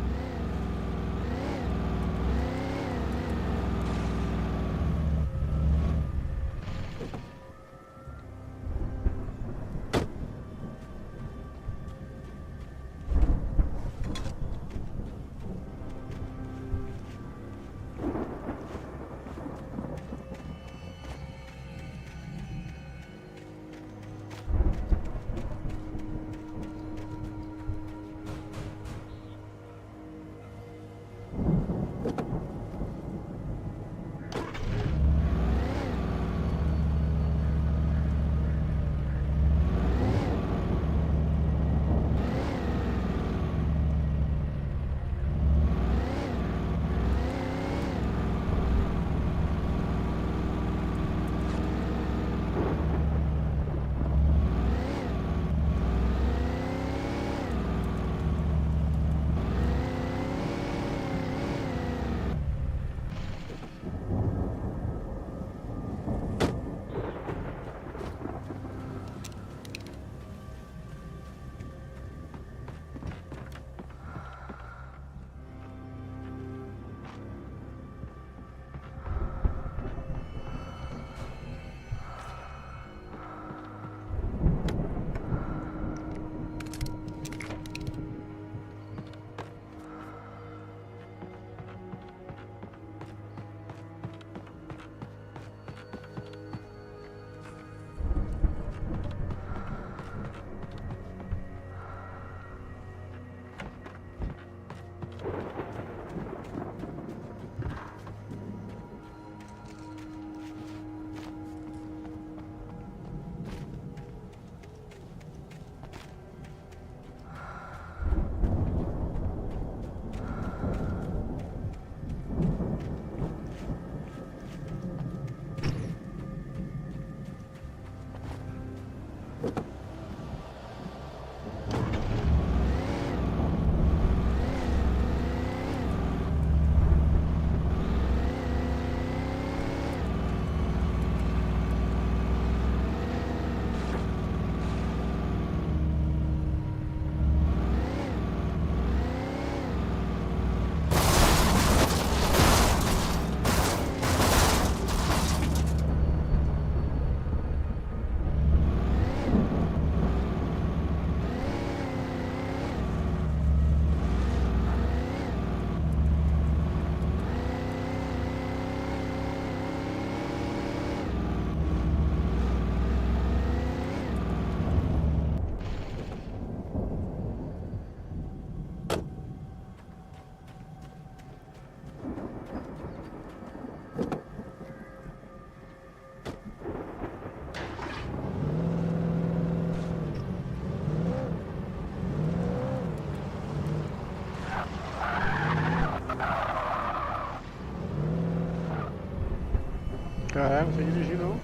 Caralho, não sei dirigir não.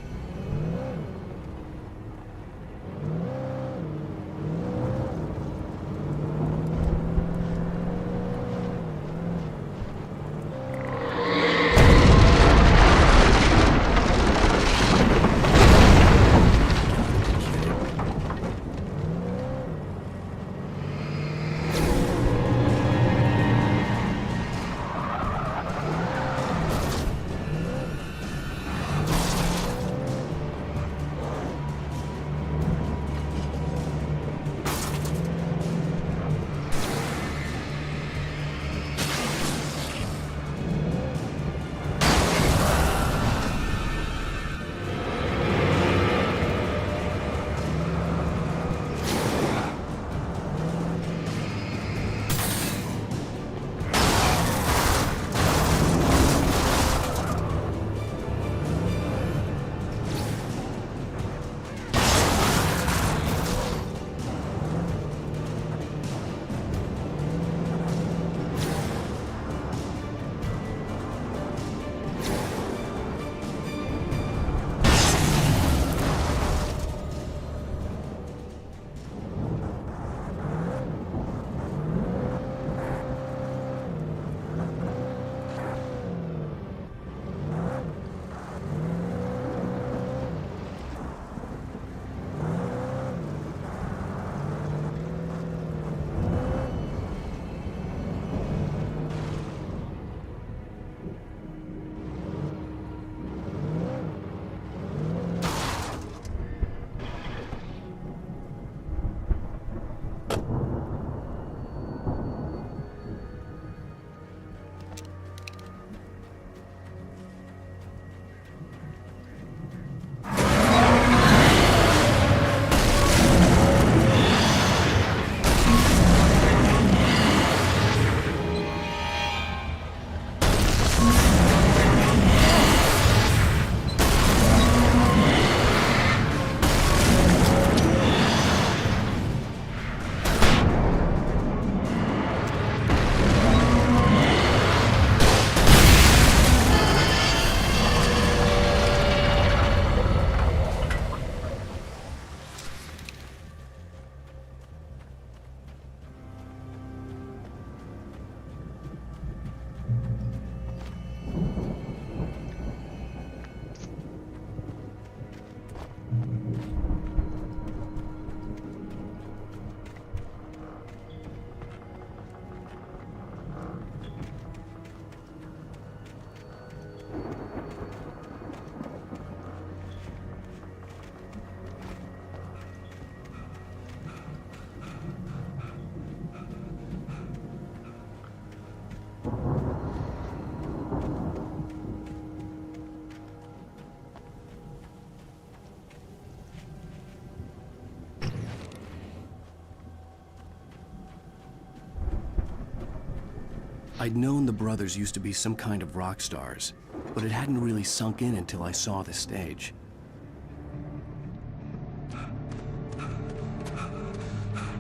I'd known the brothers used to be some kind of rock stars, but it hadn't really sunk in until I saw the stage.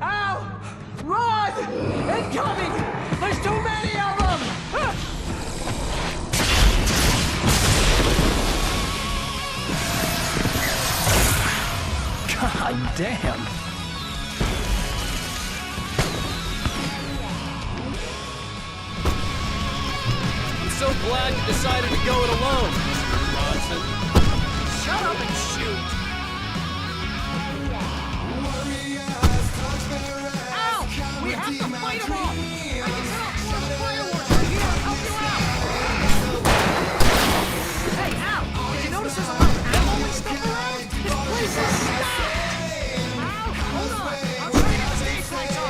Ow! Run! Incoming! There's too many of them! God damn! So glad you decided to go it alone, Mr. Bronson. Shut up and shoot! Ow! We have to fight them all! I can set off more fireworks right here and help you out! Hey, Al! Did you notice there's a lot of ammo and stuff around? This place is stacked! Al, hold on! I'll try to get the stage lights on!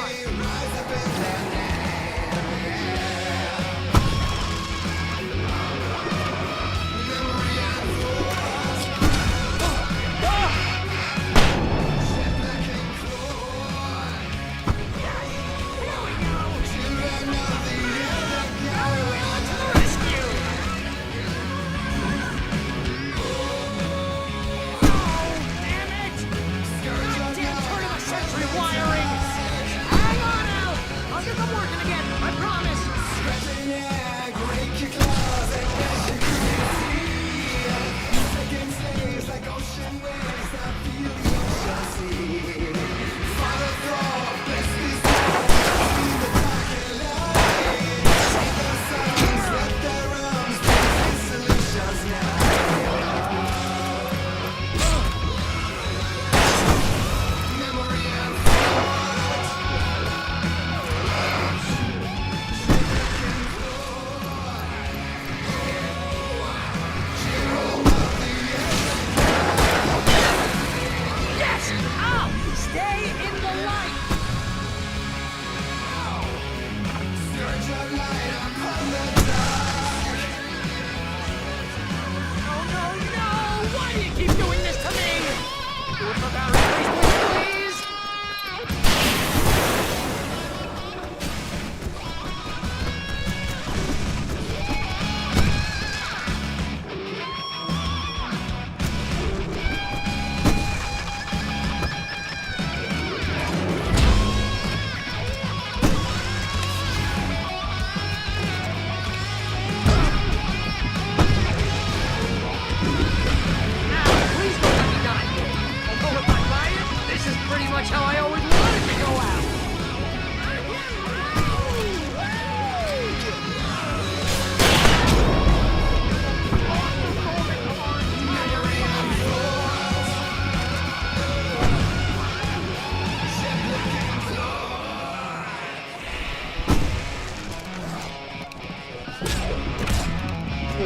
much how I always wanted to go out.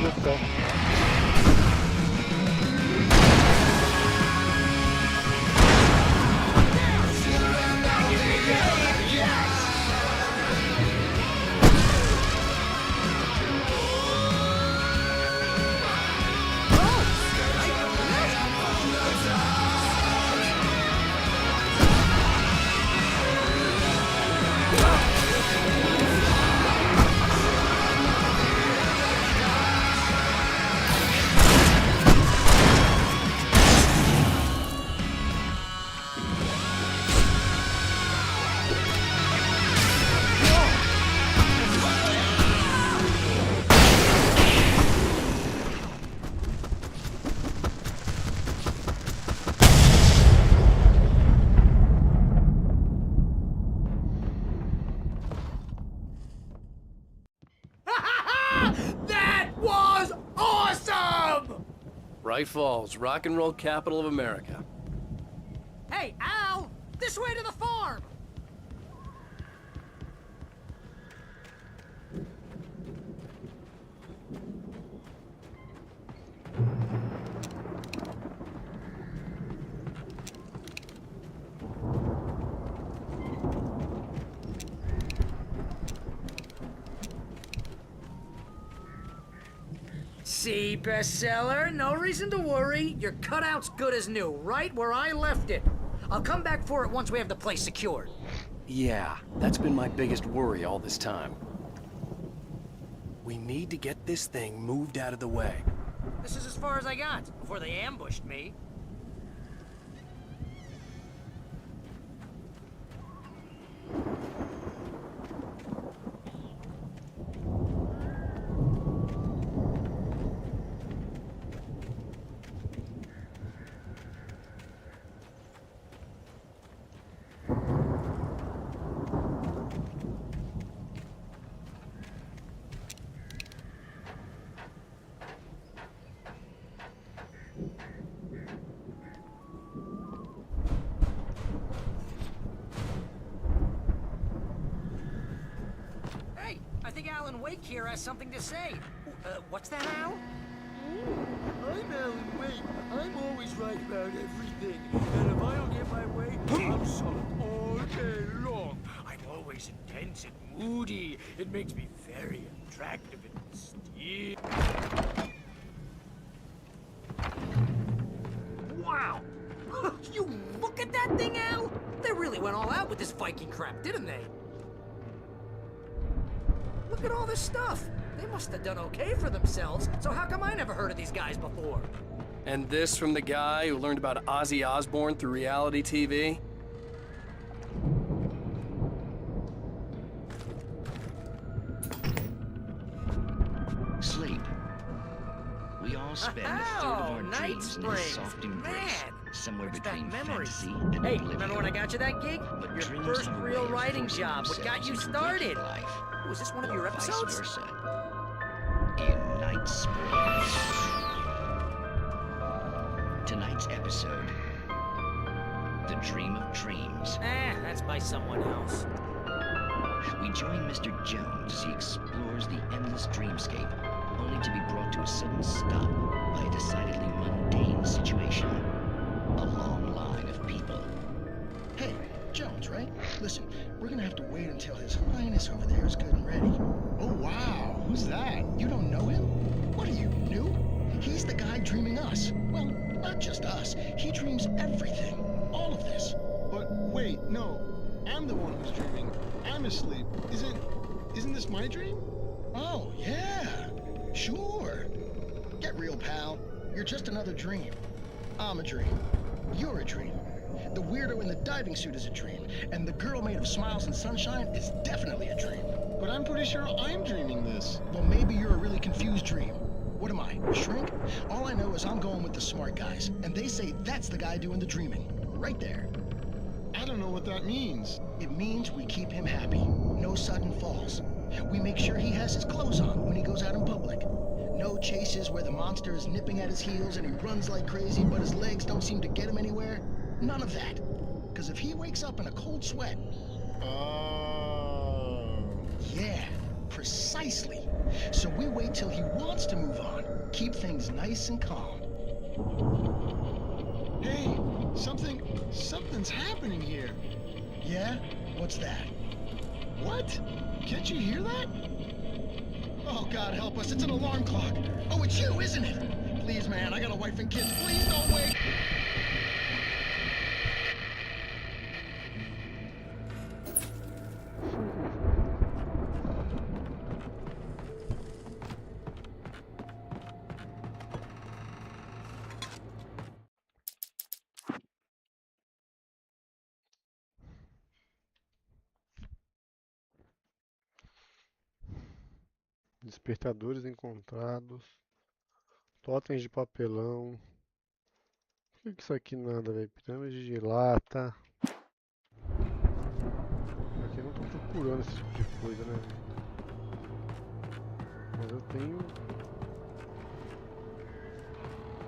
Let's go. That was awesome! Bright Falls, rock and roll capital of America. Hey, Al! This way to the farm! See, bestseller? No reason to worry. Your cutout's good as new, right where I left it. I'll come back for it once we have the place secured. Yeah, that's been my biggest worry all this time. We need to get this thing moved out of the way. This is as far as I got before they ambushed me. I think Alan Wake here has something to say. What's that, Al? I'm Alan Wake. I'm always right about everything. And if I don't get my way, I'm solid all day long. I'm always intense and moody. It makes me very attractive and mysterious. Wow! You look at that thing, Al! They really went all out with this Viking crap, didn't they? Look at all this stuff. They must have done okay for themselves, so how come I never heard of these guys before? And this from the guy who learned about Ozzy Osbourne through reality TV? Sleep. We all spend a third of our dreams in a soft embrace, somewhere between fantasy and Hey, oblivion. remember when I got you that gig? But Your dreams first have a real way of writing forcing job. What got themselves you into started? waking life, Was this one of your or vice episodes? versa. In Night Springs. Tonight's episode, The Dream of Dreams. That's by someone else. We join Mr. Jones as he explores the endless dreamscape, only to be brought to a sudden stop by a decidedly mundane situation. A long line of people. Hey, Jones, right? Listen, we're gonna have to wait until His Highness over there is good and ready. Oh, wow. Who's that? You don't know him? What are you, new? He's the guy dreaming us. Well, not just us. He dreams everything. All of this. But wait, no. I'm the one who's dreaming. I'm asleep. Isn't this my dream? Oh, yeah. Sure. Get real, pal. You're just another dream. I'm a dream. You're a dream. The weirdo in the diving suit is a dream. And the girl made of smiles and sunshine is definitely a dream. But I'm pretty sure I'm dreaming this. Well, maybe you're a really confused dream. What am I, a shrink? All I know is I'm going with the smart guys. And they say that's the guy doing the dreaming. Right there. I don't know what that means. It means we keep him happy. No sudden falls. We make sure he has his clothes on when he goes out in public. No chases where the monster is nipping at his heels and he runs like crazy, but his legs don't seem to get him anywhere. None of that. Because if he wakes up in a cold sweat... Yeah, precisely. So we wait till he wants to move on. Keep things nice and calm. Hey, something's happening here. Yeah? What's that? What? Can't you hear that? Oh, God help us, it's an alarm clock. Oh, it's you, isn't it? Please, man, I got a wife and kids. Please don't wake. Despertadores encontrados. Totens de papelão. Por que isso aqui nada, velho? Pirâmide de lata. Aqui eu não tô procurando esse tipo de coisa, né, velho? Mas eu tenho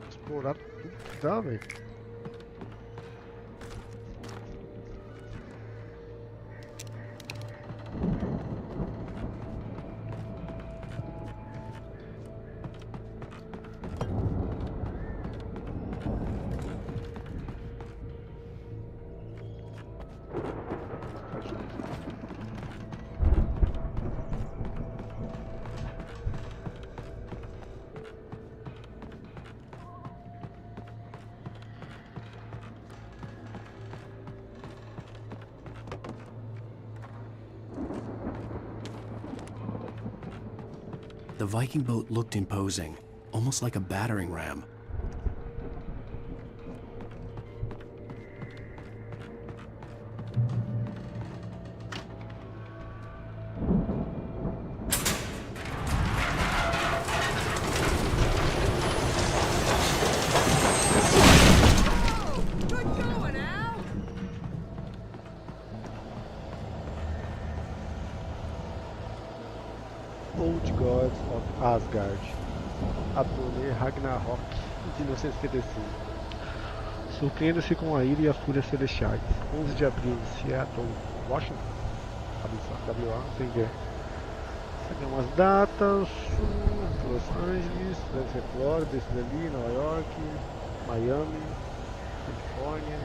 explorado tudo que dá, velho. The Viking boat looked imposing, almost like a battering ram. Old Gods of Asgard, Abdoner Ragnarok, de 1955. Surpreenda-se com a ira e a fúria celestiais. 11 de abril, Seattle, Washington. WA, sem ver. Aqui umas datas. Los Angeles, deve ser Flórida, esse dali, Nova York, Miami, Califórnia.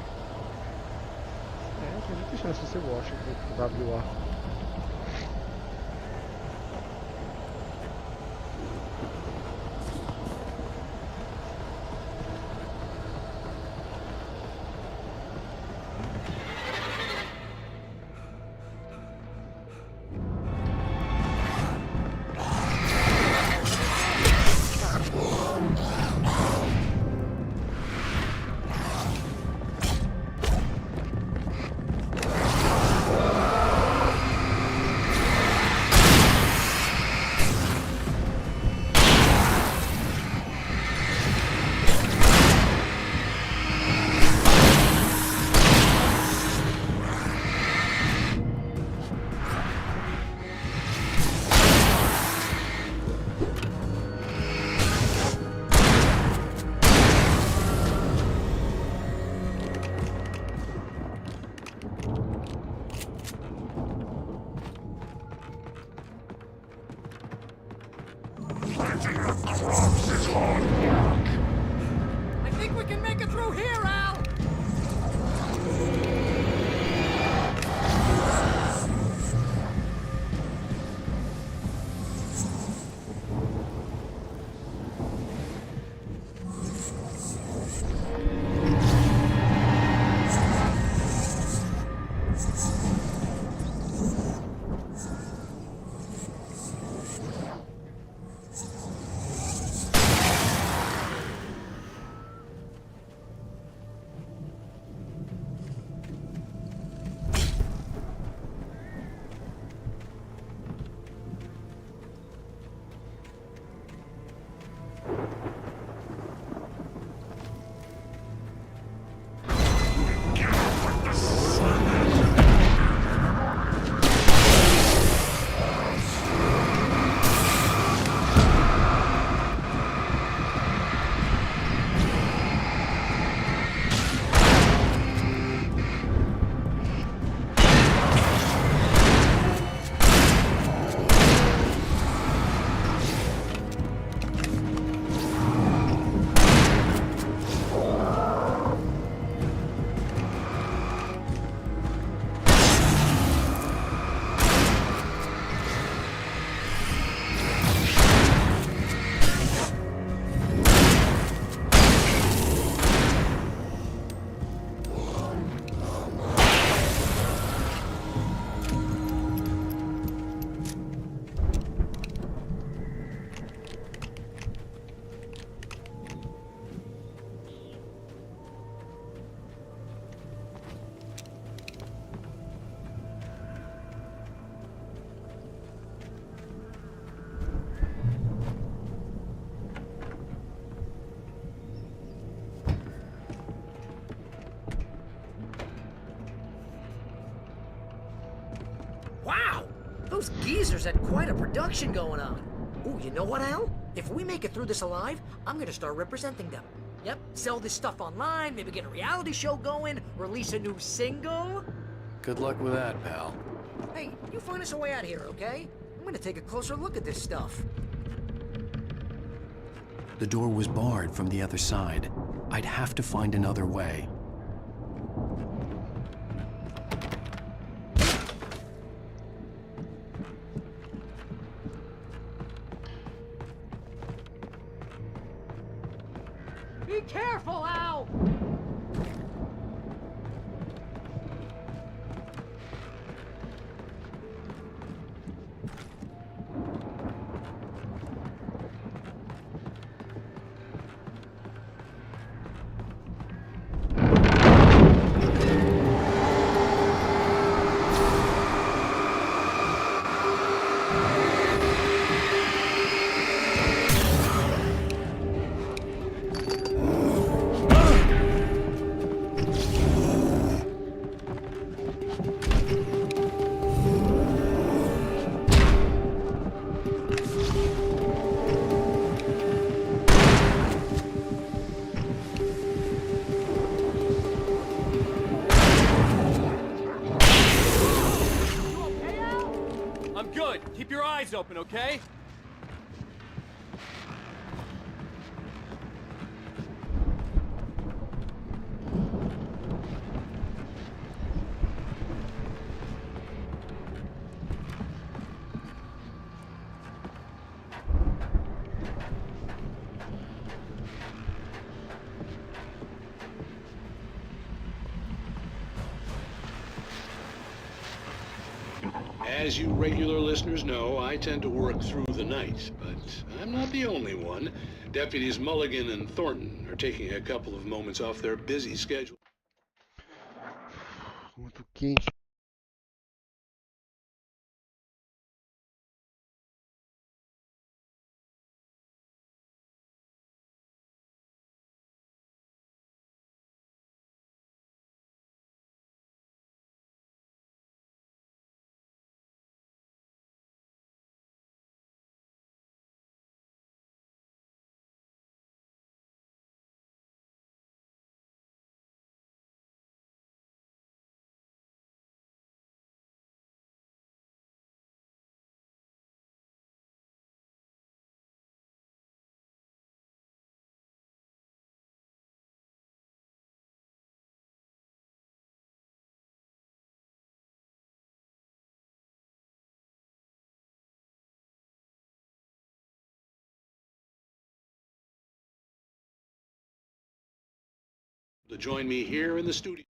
Tem muita chance de ser Washington, WA. I think we can make it through here, Al! Those geezers had quite a production going on. Ooh, you know what, Al? If we make it through this alive, I'm gonna start representing them. Yep, sell this stuff online, maybe get a reality show going, release a new single. Good luck with that, pal. Hey, you find us a way out of here, okay? I'm gonna take a closer look at this stuff. The door was barred from the other side. I'd have to find another way. Be careful, Al! I'm good. Keep your eyes open, okay? As you regular listeners know, I tend to work through the night, but I'm not the only one. Deputies Mulligan and Thornton are taking a couple of moments off their busy schedule. Muito quente. To join me here in the studio.